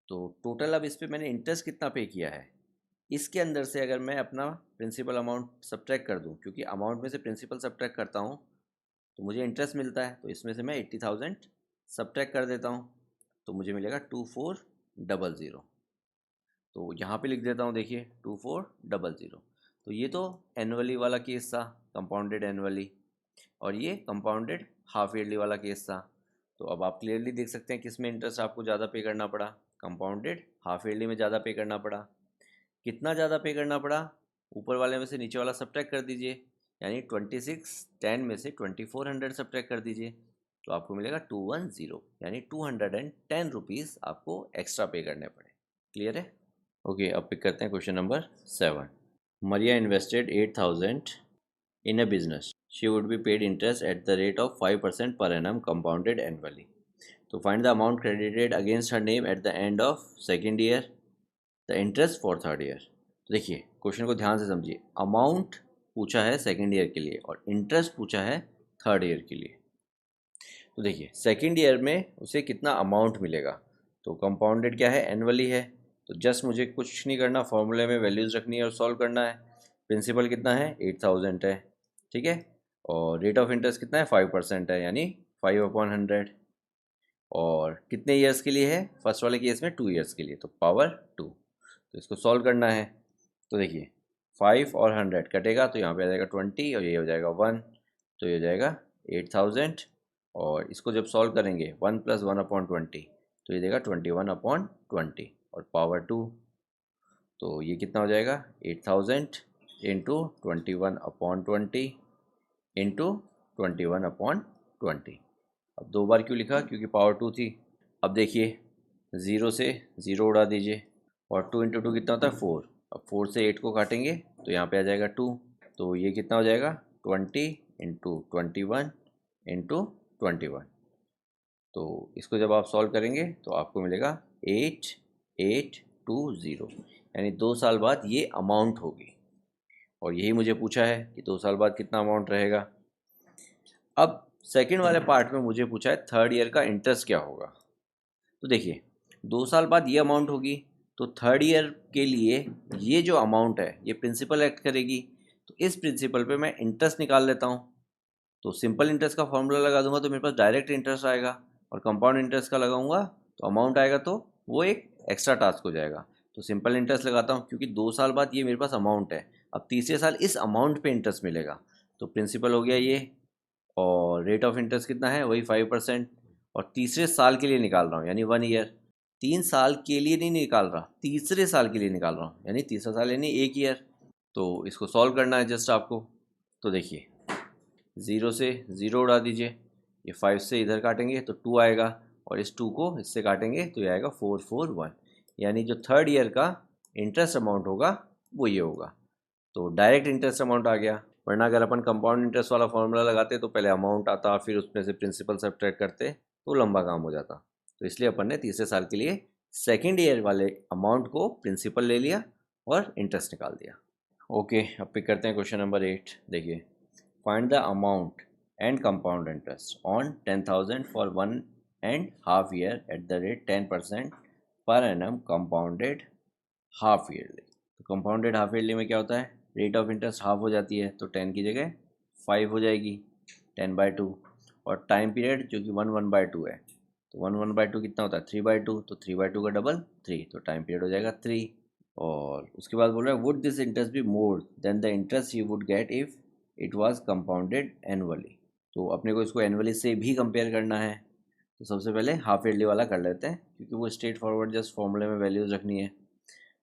तो टोटल अब इस पे मैंने इंटरेस्ट कितना पे किया है, इसके अंदर से अगर मैं अपना प्रिंसिपल अमाउंट सब्ट्रैक्ट कर दूं, क्योंकि अमाउंट में से प्रिंसिपल सब्ट्रैक्ट करता हूं तो मुझे इंटरेस्ट मिलता है, तो इसमें से मैं 80,000 सब्ट्रैक्ट कर देता हूं तो मुझे मिलेगा 2400। तो यहाँ पे लिख देता हूँ देखिए 2400। तो ये तो एनुअली वाला केस था, कंपाउंडेड एनुअली, और ये कंपाउंडेड हाफ ईयरली वाला केस था। तो अब आप क्लियरली देख सकते हैं किस में इंटरेस्ट आपको ज़्यादा पे करना पड़ा, कंपाउंडेड हाफ ईयरली में ज़्यादा पे करना पड़ा। कितना ज़्यादा पे करना पड़ा, ऊपर वाले में से नीचे वाला सब्ट्रैक्ट कर दीजिए, यानी 2610 में से 2400 सब्ट्रैक्ट कर दीजिए तो आपको मिलेगा 210, यानी 210 रुपीज़ आपको एक्स्ट्रा पे करने पड़े। क्लियर है। ओके, अब पिक करते हैं question number 7। Maria invested 8,000 in a business. She would be paid interest at the rate of 5% per annum compounded annually. So find the amount credited against her name at the end of second year, the interest for third year. तो देखिए question को ध्यान से समझिए। Amount पूछा है second year के लिए और इंटरेस्ट पूछा है थर्ड ईयर के लिए। तो देखिए सेकेंड ईयर में उसे कितना अमाउंट मिलेगा, तो कंपाउंडेड क्या है एनुअली है, तो जस्ट मुझे कुछ नहीं करना, फॉर्मूले में वैल्यूज़ रखनी है और सॉल्व करना है। प्रिंसिपल कितना है 8,000 है, ठीक है, और रेट ऑफ इंटरेस्ट कितना है 5% है, यानी 5/100, और कितने ईयर्स के लिए है, फर्स्ट वाले केस में 2 ईयर्स के लिए, तो पावर 2। तो इसको सॉल्व करना है। तो देखिए 5 और 100 कटेगा तो यहाँ पे आ जाएगा 20 और ये हो जाएगा 1, तो ये हो जाएगा 8,000। और इसको जब सॉल्व करेंगे 1 + 1/20 तो ये देगा 21/20 और पावर 2। तो ये कितना हो जाएगा 8,000 इंटू 21/20 इंटू 21/20। अब 2 बार क्यों लिखा, क्योंकि पावर 2 थी। अब देखिए 0 से 0 उड़ा दीजिए और 2 × 2 कितना होता है 4। अब 4 से 8 को काटेंगे तो यहाँ पे आ जाएगा 2, तो ये कितना हो जाएगा 20 इंटू 21 इंटू 21। तो इसको जब आप सॉल्व करेंगे तो आपको मिलेगा 8820, यानी 2 साल बाद ये अमाउंट होगी। और यही मुझे पूछा है कि 2 साल बाद कितना अमाउंट रहेगा। अब सेकंड वाले पार्ट में मुझे पूछा है थर्ड ईयर का इंटरेस्ट क्या होगा। तो देखिए 2 साल बाद ये अमाउंट होगी, तो थर्ड ईयर के लिए ये जो अमाउंट है ये प्रिंसिपल एक्ट करेगी। तो इस प्रिंसिपल पे मैं इंटरेस्ट निकाल लेता हूँ। तो सिंपल इंटरेस्ट का फॉर्मूला लगा दूंगा तो मेरे पास डायरेक्ट इंटरेस्ट आएगा, और कंपाउंड इंटरेस्ट का लगाऊंगा तो अमाउंट आएगा, तो वो एक एक्स्ट्रा टास्क हो जाएगा। तो सिंपल इंटरेस्ट लगाता हूँ क्योंकि 2 साल बाद ये मेरे पास अमाउंट है। अब तीसरे साल इस अमाउंट पे इंटरेस्ट मिलेगा, तो प्रिंसिपल हो गया ये, और रेट ऑफ इंटरेस्ट कितना है वही 5%। और तीसरे साल के लिए निकाल रहा हूँ यानी 1 ईयर। 3 साल के लिए नहीं निकाल रहा, तीसरे साल के लिए निकाल रहा हूँ, यानी तीसरा साल यानी 1 ईयर। तो इसको सॉल्व करना है जस्ट आपको। तो देखिए 0 से 0 उड़ा दीजिए, ये 5 से इधर काटेंगे तो 2 आएगा, और इस 2 को इससे काटेंगे तो ये आएगा 441, यानी जो थर्ड ईयर का इंटरेस्ट अमाउंट होगा वो ये होगा। तो डायरेक्ट इंटरेस्ट अमाउंट आ गया, वरना अगर अपन कंपाउंड इंटरेस्ट वाला फॉर्मूला लगाते तो पहले अमाउंट आता, फिर उसमें से प्रिंसिपल सब्ट्रैक्ट करते तो लंबा काम हो जाता। तो इसलिए अपन ने तीसरे साल के लिए सेकेंड ईयर वाले अमाउंट को प्रिंसिपल ले लिया और इंटरेस्ट निकाल दिया। ओके, अब पिक करते हैं क्वेश्चन नंबर 8। देखिए, find the amount and compound interest on 10,000 for 1.5 year eight the rate 10% per annum compounded half yearly. तो कंपाउंडेड हाफ ईयरली में क्या होता है, रेट ऑफ इंटरेस्ट हाफ हो जाती है, तो 10 की जगह 5 हो जाएगी, 10/2। और टाइम पीरियड जो कि 1/2 है, तो 1/2 कितना होता है 3/2, तो 3/2 का डबल 3, तो टाइम पीरियड हो जाएगा 3। और उसके बाद बोल रहा है would this interest be more than the interest you would get if it was compounded annually. तो अपने को इसको एनुअली से भी कंपेयर करना है, तो सबसे पहले हाफ ईयरली वाला कर लेते हैं क्योंकि वो स्ट्रेट फॉरवर्ड जस्ट फॉर्मूले में वैल्यूज रखनी है।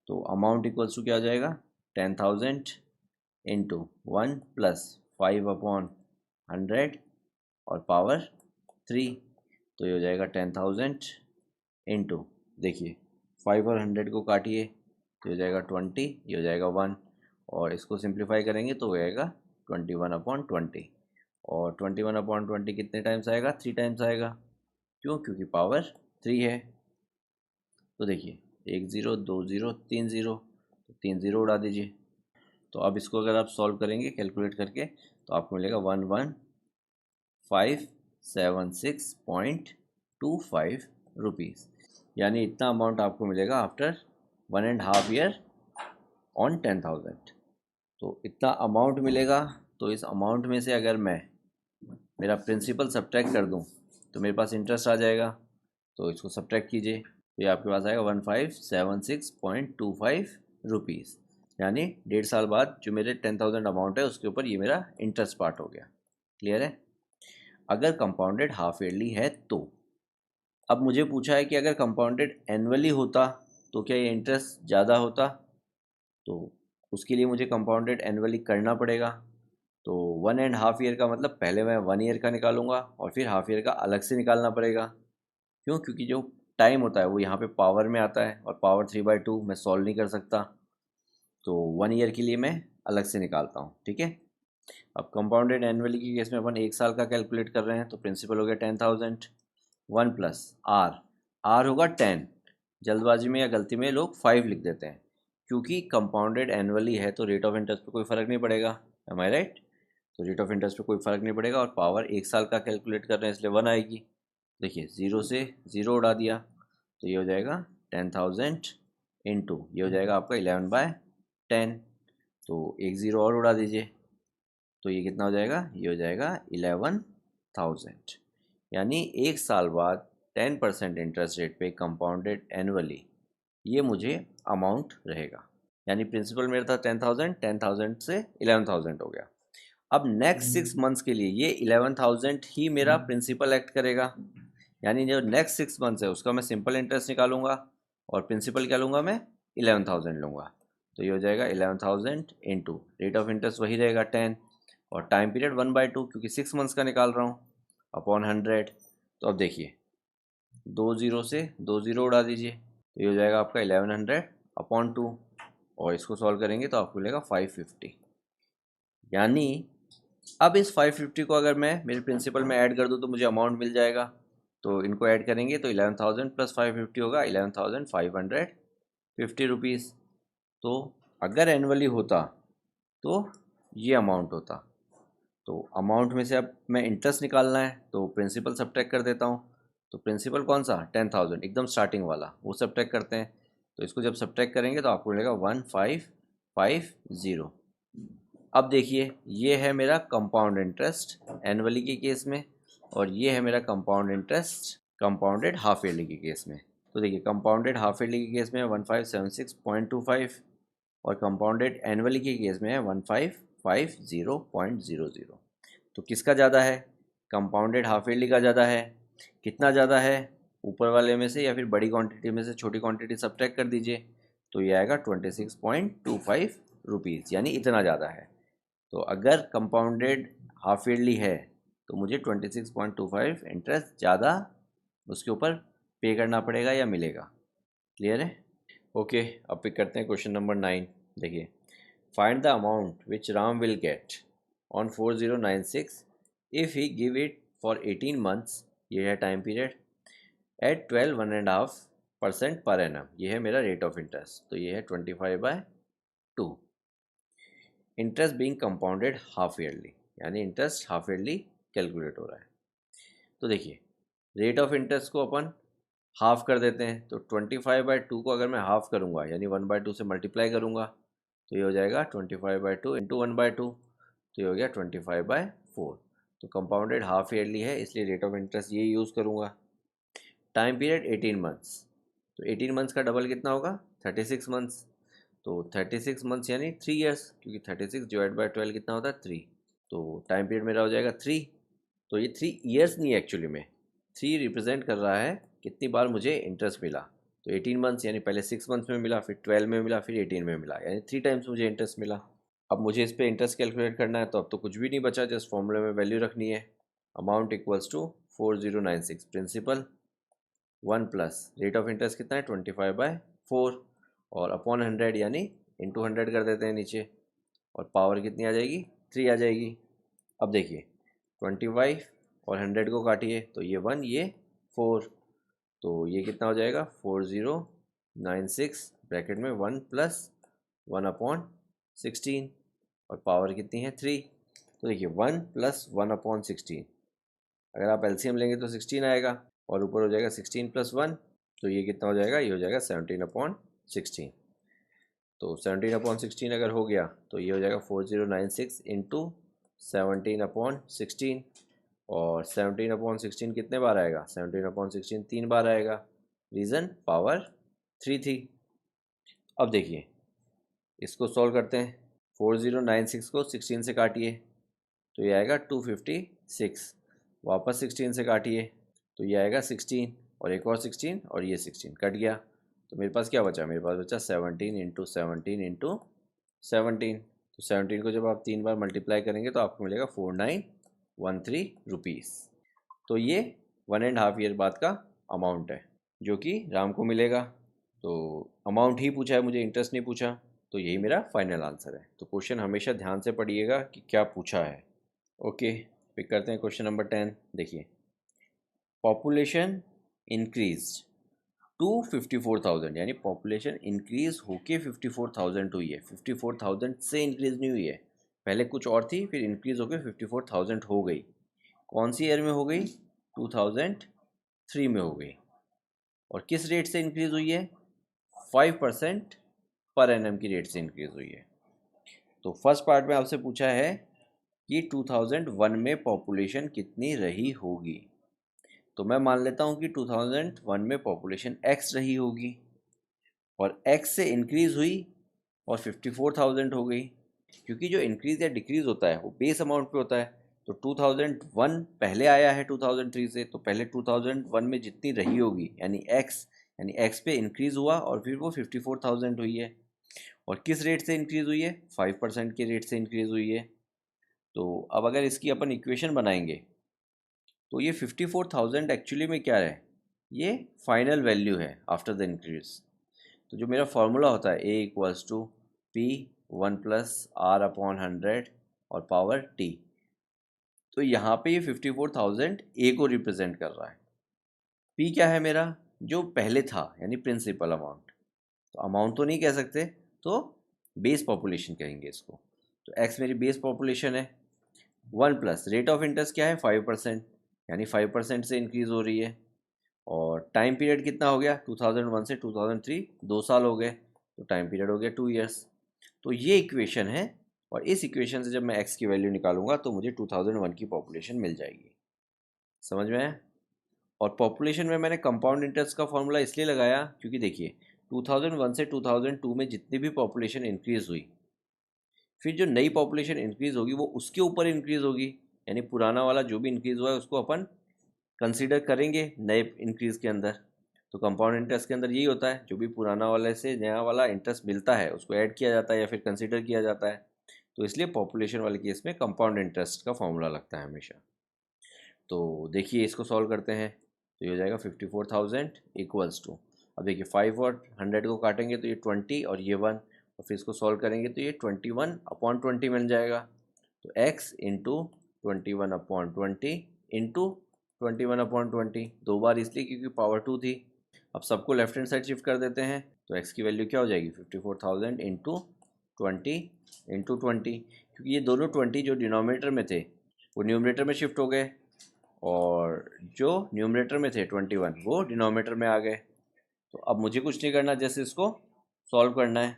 तो अमाउंट इक्वल्स टू क्या हो जाएगा 10,000 इंटू 1 प्लस 5/100 और पावर 3। तो ये हो जाएगा 10,000 इंटू, देखिए 5 और 100 को काटिए तो हो जाएगा 20, ये हो जाएगा 1, और इसको सिंप्लीफाई करेंगे तो हो जाएगा 21/20। और 21/20 कितने टाइम्स आएगा 3 टाइम्स आएगा, क्यों, क्योंकि पावर 3 है। तो देखिए 1 0 2 0 3 0, तो 3 0 उड़ा दीजिए। तो अब इसको अगर आप सॉल्व करेंगे कैलकुलेट करके तो आपको मिलेगा 11,576.25 रुपीज़, यानी इतना अमाउंट आपको मिलेगा आफ्टर 1.5 ईयर ऑन 10,000। तो इतना अमाउंट मिलेगा, तो इस अमाउंट में से अगर मैं मेरा प्रिंसिपल सब्ट्रैक्ट कर दूं तो मेरे पास इंटरेस्ट आ जाएगा। तो इसको सब्ट्रैक्ट कीजिए तो ये आपके पास आएगा 1576.25 रुपीज़, यानी 1.5 साल बाद जो मेरे 10,000 अमाउंट है उसके ऊपर ये मेरा इंटरेस्ट पार्ट हो गया। क्लियर है। अगर कंपाउंडेड हाफ ईयरली है तो अब मुझे पूछा है कि अगर कंपाउंडेड एनुअली होता तो क्या ये इंटरेस्ट ज़्यादा होता। तो उसके लिए मुझे कंपाउंडेड एनुअली करना पड़ेगा। तो 1.5 ईयर का मतलब पहले मैं 1 ईयर का निकालूंगा और फिर हाफ ईयर का अलग से निकालना पड़ेगा। क्यों, क्योंकि जो टाइम होता है वो यहाँ पे पावर में आता है और पावर 3/2 मैं सॉल्व नहीं कर सकता। तो 1 ईयर के लिए मैं अलग से निकालता हूँ, ठीक है। अब कंपाउंडेड एनुअली के केस में अपन 1 साल का कैलकुलेट कर रहे हैं, तो प्रिंसिपल हो गया 10,000, 1 प्लस आर होगा 10। जल्दबाजी में या गलती में लोग 5 लिख देते हैं, क्योंकि कंपाउंडेड एनुअली है तो रेट ऑफ इंटरेस्ट पे कोई फ़र्क नहीं पड़ेगा, एम आई राइट। तो रेट ऑफ इंटरेस्ट पे कोई फ़र्क नहीं पड़ेगा, और पावर 1 साल का कैलकुलेट कर रहे हैं इसलिए 1 आएगी। देखिए 0 से 0 उड़ा दिया तो ये हो जाएगा 10,000 इंटू, ये हो जाएगा आपका 11/10। तो 1 0 और उड़ा दीजिए तो ये कितना हो जाएगा, ये हो जाएगा 11,000, यानी 1 साल बाद 10% इंटरेस्ट रेट पे कंपाउंडेड एनुअली ये मुझे अमाउंट रहेगा। यानी प्रिंसिपल मेरा था 10,000, 10,000 से 11,000 हो गया। अब नेक्स्ट 6 मंथ्स के लिए ये 11,000 ही मेरा प्रिंसिपल एक्ट करेगा, यानी जो नेक्स्ट 6 मंथ्स है उसका मैं सिंपल इंटरेस्ट निकालूंगा और प्रिंसिपल क्या लूँगा मैं 11,000 लूँगा। तो ये हो जाएगा 11,000 इंटू रेट ऑफ इंटरेस्ट वही रहेगा 10, और टाइम पीरियड 1/2 क्योंकि 6 मंथ्स का निकाल रहा हूँ, अपॉन 100। तो अब देखिए 2 0 से 2 0 उड़ा दीजिए तो ये हो जाएगा आपका 1100/2, और इसको सॉल्व करेंगे तो आपको मिलेगा 550। यानी अब इस 550 को अगर मैं मेरे प्रिंसिपल में ऐड कर दूँ तो मुझे अमाउंट मिल जाएगा। तो इनको ऐड करेंगे तो 11,000 प्लस 550 होगा 11,550 रुपीज़। तो अगर एनुअली होता तो ये अमाउंट होता। तो अमाउंट में से अब मैं इंटरेस्ट निकालना है तो प्रिंसिपल सब्ट्रैक्ट कर देता हूँ। तो प्रिंसिपल कौन सा 10,000 एकदम स्टार्टिंग वाला वो सब्ट्रैक्ट करते हैं। तो इसको जब सब्ट्रैक्ट करेंगे तो आपको मिलेगा 1550। अब देखिए ये है मेरा कंपाउंड इंटरेस्ट एनुअली के केस में और ये है मेरा compound interest compounded half yearly के केस में। तो देखिए कंपाउंडेड हाफ ईयरली के केस में 1576.25 और कंपाउंडेड एनुअली के केस में है 1550.00। तो किसका ज़्यादा है? कंपाउंडेड हाफ ईयरली का ज़्यादा है। कितना ज़्यादा है? ऊपर वाले में से या फिर बड़ी क्वांटिटी में से छोटी क्वांटिटी सब्ट्रैक्ट कर दीजिए तो ये आएगा 26.25 रुपीज़, यानी इतना ज़्यादा है। तो अगर कंपाउंडेड हाफ ईयरली है तो मुझे 26.25 इंटरेस्ट ज़्यादा उसके ऊपर पे करना पड़ेगा या मिलेगा। क्लियर है? ओके, अब पिक करते हैं क्वेश्चन नंबर 9। देखिए, find the amount which Ram will get on 4096 if he give it for 18 months, ये है time period, eight 12.5% per annum, ये है मेरा रेट ऑफ इंटरेस्ट। तो ये है 25/2। Interest being compounded half yearly, यानी इंटरेस्ट हाफ ईयरली कैलकुलेट हो रहा है। तो देखिए रेट ऑफ इंटरेस्ट को अपन हाफ कर देते हैं। तो 25/2 को अगर मैं हाफ करूँगा यानी 1/2 से मल्टीप्लाई करूँगा तो ये हो जाएगा 25/2 इंटू 1/2, तो ये हो गया 25/4। तो कंपाउंडेड हाफ ईयरली है इसलिए रेट ऑफ इंटरेस्ट ये यूज़ करूँगा। टाइम पीरियड 18 मंथ्स, तो 18 मंथ्स का डबल कितना होगा 36 मंथ्स। तो 36 मंथ्स यानी 3 ईयर्स, क्योंकि 36 डिवाइड बाई 12 कितना होता है 3। तो टाइम पीरियड मेरा हो जाएगा 3। तो ये 3 ईयर्स नहीं है एक्चुअली में, 3 रिप्रेजेंट कर रहा है कितनी बार मुझे इंटरेस्ट मिला। तो 18 मंथ्स यानी पहले 6 मंथ्स में मिला, फिर 12 में मिला, फिर 18 में मिला, यानी 3 टाइम्स मुझे इंटरेस्ट मिला। अब मुझे इस पर इंटरेस्ट कैलकुलेट करना है तो अब तो कुछ भी नहीं बचा, जस्ट फॉर्मूले में वैल्यू रखनी है। Amount equals to 4096 principal 1 plus rate of interest कितना है 25/4 और अपॉन 100 यानी इंटू 100 कर देते हैं नीचे, और पावर कितनी आ जाएगी 3 आ जाएगी। अब देखिए 25 और 100 को काटिए तो ये 1 ये 4, तो ये कितना हो जाएगा 4096 ब्रैकेट में 1 प्लस 1/16 और पावर कितनी है 3। तो देखिए 1 प्लस 1/16, अगर आप एलसीएम लेंगे तो 16 आएगा और ऊपर हो जाएगा 16 प्लस 1, तो ये कितना हो जाएगा, ये हो जाएगा 17/16। तो 17/16 अगर हो गया तो ये हो जाएगा 4096 इंटू 17/16, और 17/16 कितने बार आएगा 17/16 3 बार आएगा, रीज़न पावर 3 थी। अब देखिए इसको सॉल्व करते हैं। 4096 को 16 से काटिए तो ये आएगा 256, वापस 16 से काटिए तो ये आएगा 16 और एक और 16 और ये 16 कट गया, तो मेरे पास क्या बचा, मेरे पास बचा 17 इंटू 17 इंटू 17। तो 17 को जब आप 3 बार मल्टीप्लाई करेंगे तो आपको मिलेगा 4913 रुपीज़। तो ये 1.5 ईयर बाद का अमाउंट है जो कि राम को मिलेगा। तो अमाउंट ही पूछा है मुझे, इंटरेस्ट नहीं पूछा, तो यही मेरा फाइनल आंसर है। तो क्वेश्चन हमेशा ध्यान से पढ़िएगा कि क्या पूछा है। ओके, पिक करते हैं क्वेश्चन नंबर 10। देखिए, पॉपुलेशन इंक्रीज टू 54,000, यानी पॉपुलेशन इंक्रीज होके 54,000 हुई है। 54,000 से इंक्रीज नहीं हुई है, पहले कुछ और थी फिर इंक्रीज होके 54,000 हो गई। कौन सी ईयर में हो गई 2003 में हो गई। और किस रेट से इंक्रीज हुई है 5% पर एनम की रेट से इंक्रीज हुई है। तो फर्स्ट पार्ट में आपसे पूछा है कि 2001 में पॉपुलेशन कितनी रही होगी। तो मैं मान लेता हूँ कि 2001 में पॉपुलेशन x रही होगी और x से इंक्रीज़ हुई और 54,000 हो गई, क्योंकि जो इंक्रीज़ या डिक्रीज़ होता है वो बेस अमाउंट पे होता है। तो 2001 पहले आया है 2003 से, तो पहले 2001 में जितनी रही होगी यानी x पे इंक्रीज़ हुआ और फिर वो 54,000 हुई है। और किस रेट से इंक्रीज़ हुई है 5% के रेट से इंक्रीज़ हुई है। तो अब अगर इसकी अपन इक्वेशन बनाएंगे तो ये 54,000 एक्चुअली में क्या है, ये फाइनल वैल्यू है आफ्टर द इंक्रीज। तो जो मेरा फार्मूला होता है A = P 1 + R/100 और पावर टी। तो यहाँ पे ये 54,000 ए को रिप्रेजेंट कर रहा है। पी क्या है मेरा, जो पहले था, यानी प्रिंसिपल अमाउंट। तो अमाउंट तो नहीं कह सकते, तो बेस पॉपुलेशन कहेंगे इसको। तो एक्स मेरी बेस पॉपुलेशन है। 1 प्लस रेट ऑफ इंटरेस्ट क्या है 5%, यानी 5% से इंक्रीज़ हो रही है। और टाइम पीरियड कितना हो गया, 2001 से 2003 2 साल हो गए, तो टाइम पीरियड हो गया 2 ईयर्स। तो ये इक्वेशन है, और इस इक्वेशन से जब मैं एक्स की वैल्यू निकालूंगा तो मुझे 2001 की पॉपुलेशन मिल जाएगी। समझ में आया? और पॉपुलेशन में मैंने कंपाउंड इंटरेस्ट का फॉर्मूला इसलिए लगाया क्योंकि देखिए 2001 से 2002 में जितनी भी पॉपुलेशन इंक्रीज़ हुई, फिर जो नई पॉपुलेशन इंक्रीज़ होगी वो उसके ऊपर इंक्रीज़ होगी, यानी पुराना वाला जो भी इंक्रीज़ हुआ है उसको अपन कंसीडर करेंगे नए इंक्रीज़ के अंदर। तो कंपाउंड इंटरेस्ट के अंदर यही होता है, जो भी पुराना वाले से नया वाला इंटरेस्ट मिलता है उसको ऐड किया जाता है या फिर कंसीडर किया जाता है। तो इसलिए पॉपुलेशन वाले केस में कंपाउंड इंटरेस्ट का फॉर्मूला लगता है हमेशा। तो देखिए इसको सॉल्व करते हैं, तो ये हो जाएगा 54,000 इक्वल्स टू, अब देखिए 5 और 100 को काटेंगे तो ये 20 और ये 1, और फिर इसको सॉल्व करेंगे तो ये 21/20 मिल जाएगा। तो x इंटू 21/20 इंटू 21/20, 2 बार इसलिए क्योंकि पावर 2 थी। अब सबको लेफ्ट हैंड साइड शिफ्ट कर देते हैं, तो x की वैल्यू क्या हो जाएगी 54,000 इंटू 20 क्योंकि ये दोनों 20 जो डिनोमिनेटर में थे वो न्यूमरेटर में शिफ्ट हो गए, और जो न्यूमरेटर में थे 21 वो डिनोमिनेटर में आ गए। तो अब मुझे कुछ नहीं करना, जैसे इसको सॉल्व करना है।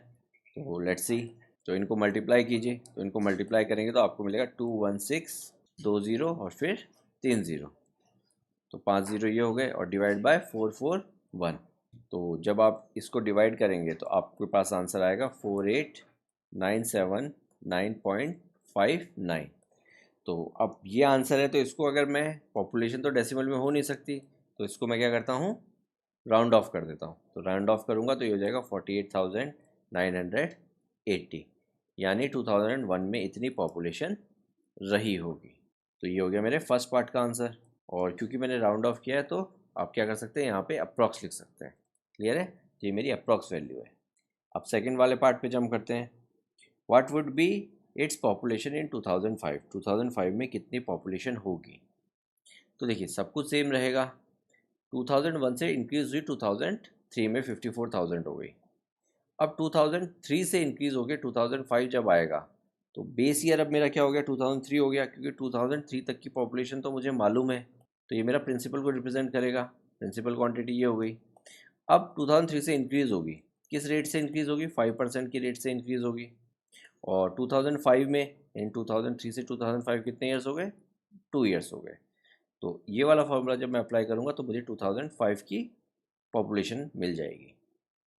तो लेट्स सी, तो इनको मल्टीप्लाई कीजिए, तो इनको मल्टीप्लाई करेंगे तो आपको मिलेगा 216 और फिर 3 0, तो 5 0 ये हो गए, और डिवाइड बाय 441। तो जब आप इसको डिवाइड करेंगे तो आपके पास आंसर आएगा 48,979.59। तो अब ये आंसर है, तो इसको अगर मैं, पॉपुलेशन तो डेसिमल में हो नहीं सकती, तो इसको मैं क्या करता हूँ, राउंड ऑफ कर देता हूँ। तो राउंड ऑफ करूँगा तो ये हो जाएगा 48,980, यानी 2001 में इतनी पॉपुलेशन रही होगी। तो ये हो गया मेरे फर्स्ट पार्ट का आंसर, और क्योंकि मैंने राउंड ऑफ किया है तो आप क्या कर सकते हैं, यहाँ पे अप्रॉक्स लिख सकते हैं। क्लियर है? ये मेरी अप्रॉक्स वैल्यू है। अब सेकेंड वाले पार्ट पे जंप करते हैं। What would be its population in 2005, 2005 में कितनी पॉपुलेशन होगी। तो देखिए सब कुछ सेम रहेगा, 2001 से इंक्रीज हुई 2003 में 54,000 हो गई। अब 2003 से इंक्रीज हो गया 2005 जब आएगा, तो बेस ईयर अब मेरा क्या हो गया 2003 हो गया, क्योंकि 2003 तक की पॉपुलेशन तो मुझे मालूम है, तो ये मेरा प्रिंसिपल को रिप्रेजेंट करेगा, प्रिंसिपल क्वांटिटी ये हो गई। अब 2003 से इंक्रीज़ होगी, किस रेट से इंक्रीज़ होगी, 5% की रेट से इंक्रीज़ होगी। और 2005 में, इन 2003 से 2005 कितने ईयर्स हो गए, 2 ईयर्स हो गए। तो ये वाला फार्मूला जब मैं अप्लाई करूँगा तो मुझे 2005 की पॉपुलेशन मिल जाएगी।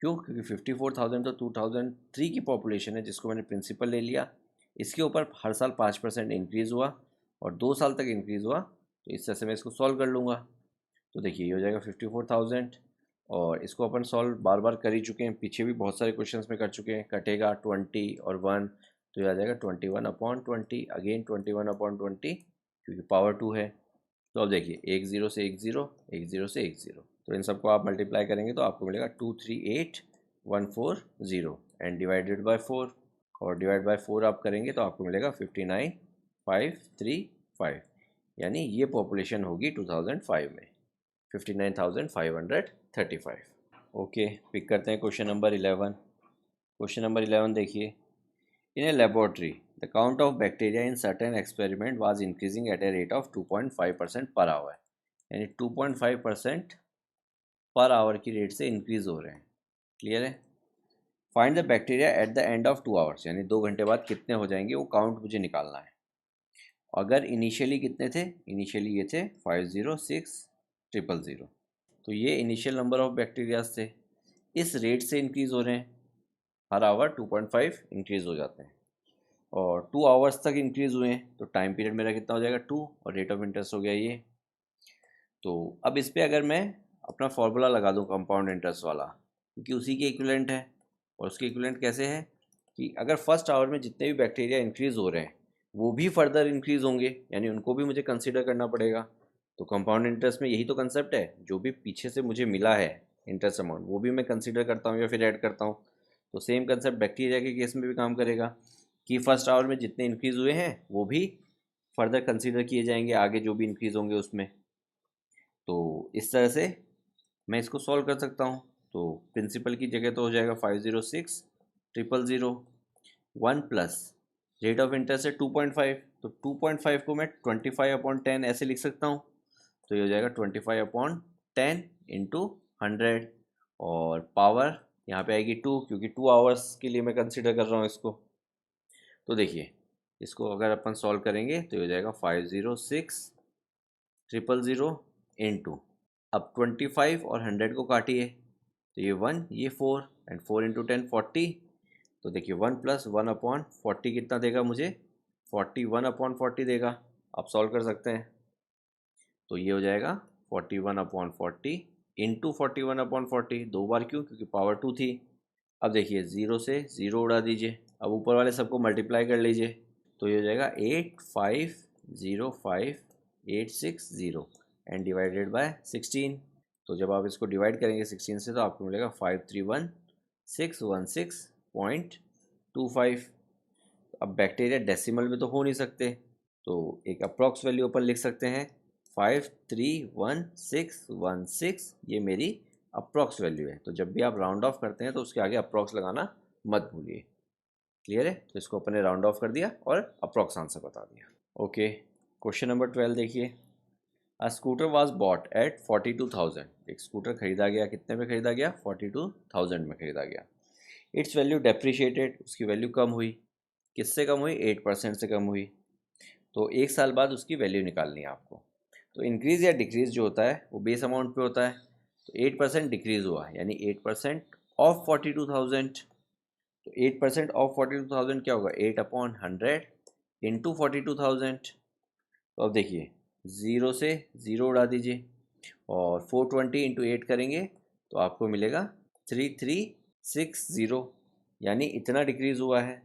क्यों? क्योंकि 54,000 तो 2003 की पॉपुलेशन है जिसको मैंने प्रिंसिपल ले लिया, इसके ऊपर हर साल 5% इंक्रीज़ हुआ और 2 साल तक इंक्रीज़ हुआ, तो इस तरह से मैं इसको सॉल्व कर लूँगा। तो देखिए ये हो जाएगा 54,000, और इसको अपन सॉल्व बार बार कर ही चुके हैं, पीछे भी बहुत सारे क्वेश्चंस में कर चुके हैं। कटेगा 20 और 1, तो ये आ जाएगा 21/20, अगेन 21/20, क्योंकि पावर 2 है। तो अब देखिए 1 0 से 1 0, 1 0 से 1 0, तो इन सबको आप मल्टीप्लाई करेंगे तो आपको मिलेगा 238,140 एंड डिवाइडेड बाय 4, और डिवाइड बाय 4 आप करेंगे तो आपको मिलेगा 59,535, यानी ये पॉपुलेशन होगी 2005 में 59,535। ओके, पिक करते हैं क्वेश्चन नंबर 11। क्वेश्चन नंबर 11 देखिए, in a laboratory the count of bacteria in certain experiment was increasing at a rate of 2.5% per our, यानी 2.5% पर आवर की रेट से इंक्रीज हो रहे हैं। क्लियर है? Find the bacteria eight the end of 2 hours, यानी 2 घंटे बाद कितने हो जाएंगे वो काउंट मुझे निकालना है। अगर इनिशियली कितने थे, इनिशियली ये थे 506,000, तो ये इनिशियल नंबर ऑफ बैक्टीरियाज थे, इस रेट से इंक्रीज़ हो रहे हैं, हर आवर 2.5 इंक्रीज़ हो जाते हैं, और 2 आवर्स तक इंक्रीज़ हुए हैं, तो टाइम पीरियड मेरा कितना हो जाएगा 2, और रेट ऑफ इंटरेस्ट हो गया ये। तो अब इस पर अगर मैं अपना फॉर्मूला लगा दूँ कंपाउंड इंटरेस्ट वाला, क्योंकि उसी के इक्विवेलेंट है, और उसके इक्विवेलेंट कैसे है कि अगर फर्स्ट आवर में जितने भी बैक्टीरिया इंक्रीज़ हो रहे हैं वो भी फर्दर इंक्रीज़ होंगे, यानी उनको भी मुझे कंसिडर करना पड़ेगा। तो कंपाउंड इंटरेस्ट में यही तो कंसेप्ट है, जो भी पीछे से मुझे मिला है इंटरेस्ट अमाउंट वो भी मैं कंसिडर करता हूँ या फिर ऐड करता हूँ। तो सेम कंसेप्ट बैक्टीरिया के केस में भी काम करेगा। कि फर्स्ट आवर में जितने इंक्रीज़ हुए हैं वो भी फर्दर कंसीडर किए जाएंगे आगे जो भी इंक्रीज़ होंगे उसमें। तो इस तरह से मैं इसको सॉल्व कर सकता हूँ। तो प्रिंसिपल की जगह तो हो जाएगा 506,000 1 प्लस रेट ऑफ इंटरेस्ट है 2.5, तो 2.5 को मैं 25/10 ऐसे लिख सकता हूँ। तो ये हो जाएगा 25/10 इंटू 100, और पावर यहाँ पे आएगी 2, क्योंकि 2 आवर्स के लिए मैं कंसिडर कर रहा हूँ इसको। तो देखिए इसको अगर अपन सॉल्व करेंगे तो ये हो जाएगा 506,000 इंटू, अब 25 और 100 को काटिए, तो ये 1 ये 4 एंड 4 इंटू 10 40। तो देखिए 1 प्लस 1/40 कितना देगा मुझे, 41/40 देगा। आप सॉल्व कर सकते हैं। तो ये हो जाएगा 41/40 इंटू 41/40, 2 बार क्यों, क्योंकि पावर 2 थी। अब देखिए 0 से 0 उड़ा दीजिए, अब ऊपर वाले सबको मल्टीप्लाई कर लीजिए, तो ये हो जाएगा 8505860 एंड डिवाइडेड बाय 16। तो जब आप इसको डिवाइड करेंगे 16 से तो आपको मिलेगा 531,616.25। अब बैक्टीरिया डेसिमल में तो हो नहीं सकते, तो एक अप्रॉक्स वैल्यू अपन लिख सकते हैं 531,616, ये मेरी अप्रॉक्स वैल्यू है। तो जब भी आप राउंड ऑफ करते हैं तो उसके आगे अप्रॉक्स लगाना मत भूलिए। क्लियर है? तो इसको अपन ने राउंड ऑफ कर दिया और अप्रॉक्स आंसर बता दिया। ओके, क्वेश्चन नंबर 12 देखिए। अ स्कूटर वाज बॉट एट 42,000। एक स्कूटर खरीदा गया, कितने में खरीदा गया, 42,000 में खरीदा गया। इट्स वैल्यू डेप्रिशिएटेड, उसकी वैल्यू कम हुई। किससे कम हुई, 8% से कम हुई। तो 1 साल बाद उसकी वैल्यू निकालनी है आपको। तो इंक्रीज़ या डिक्रीज़ जो होता है वो बेस अमाउंट पे होता है। तो 8% डिक्रीज़ हुआ, यानी 8% ऑफ 42,000। तो 8% ऑफ 42,000 क्या होगा, 8/100 इंटू 42,000। तो अब देखिए 0 से 0 उड़ा दीजिए और 420 इंटू 8 करेंगे तो आपको मिलेगा 3360, यानी इतना डिक्रीज़ हुआ है।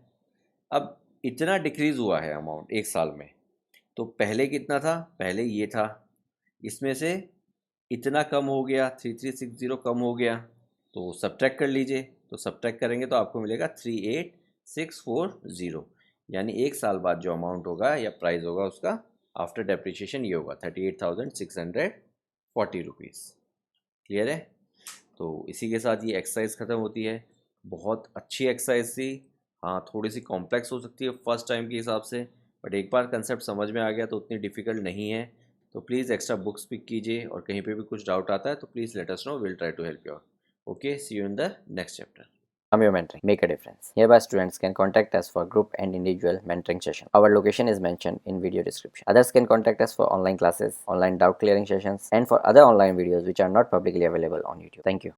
अब इतना डिक्रीज़ हुआ है अमाउंट 1 साल में, तो पहले कितना था, पहले ये था, इसमें से इतना कम हो गया, 3360 कम हो गया, तो सब्ट्रैक्ट कर लीजिए। तो सब्ट्रैक्ट करेंगे तो आपको मिलेगा 38,640, यानी 1 साल बाद जो अमाउंट होगा या प्राइस होगा उसका आफ्टर डेप्रिशिएशन ये होगा 38,640 रुपीज़। क्लियर है? तो इसी के साथ ये एक्सरसाइज ख़त्म होती है। बहुत अच्छी एक्सरसाइज थी। हाँ, थोड़ी सी कॉम्प्लेक्स हो सकती है फर्स्ट टाइम के हिसाब से, बट एक बार कंसेप्ट समझ में आ गया तो उतनी डिफ़िकल्ट नहीं है। तो प्लीज़ एक्स्ट्रा बुक्स पिक कीजिए, और कहीं पे भी कुछ डाउट आता है तो please let us know, will try to help you out. Okay, see you in the next chapter. Amyo Mentoring. Make a difference. Hereby students can contact us for group and individual mentoring session. Our location is mentioned in video description. Others can contact us for online classes, online doubt clearing sessions, and for other online videos which are not publicly available on YouTube. Thank you.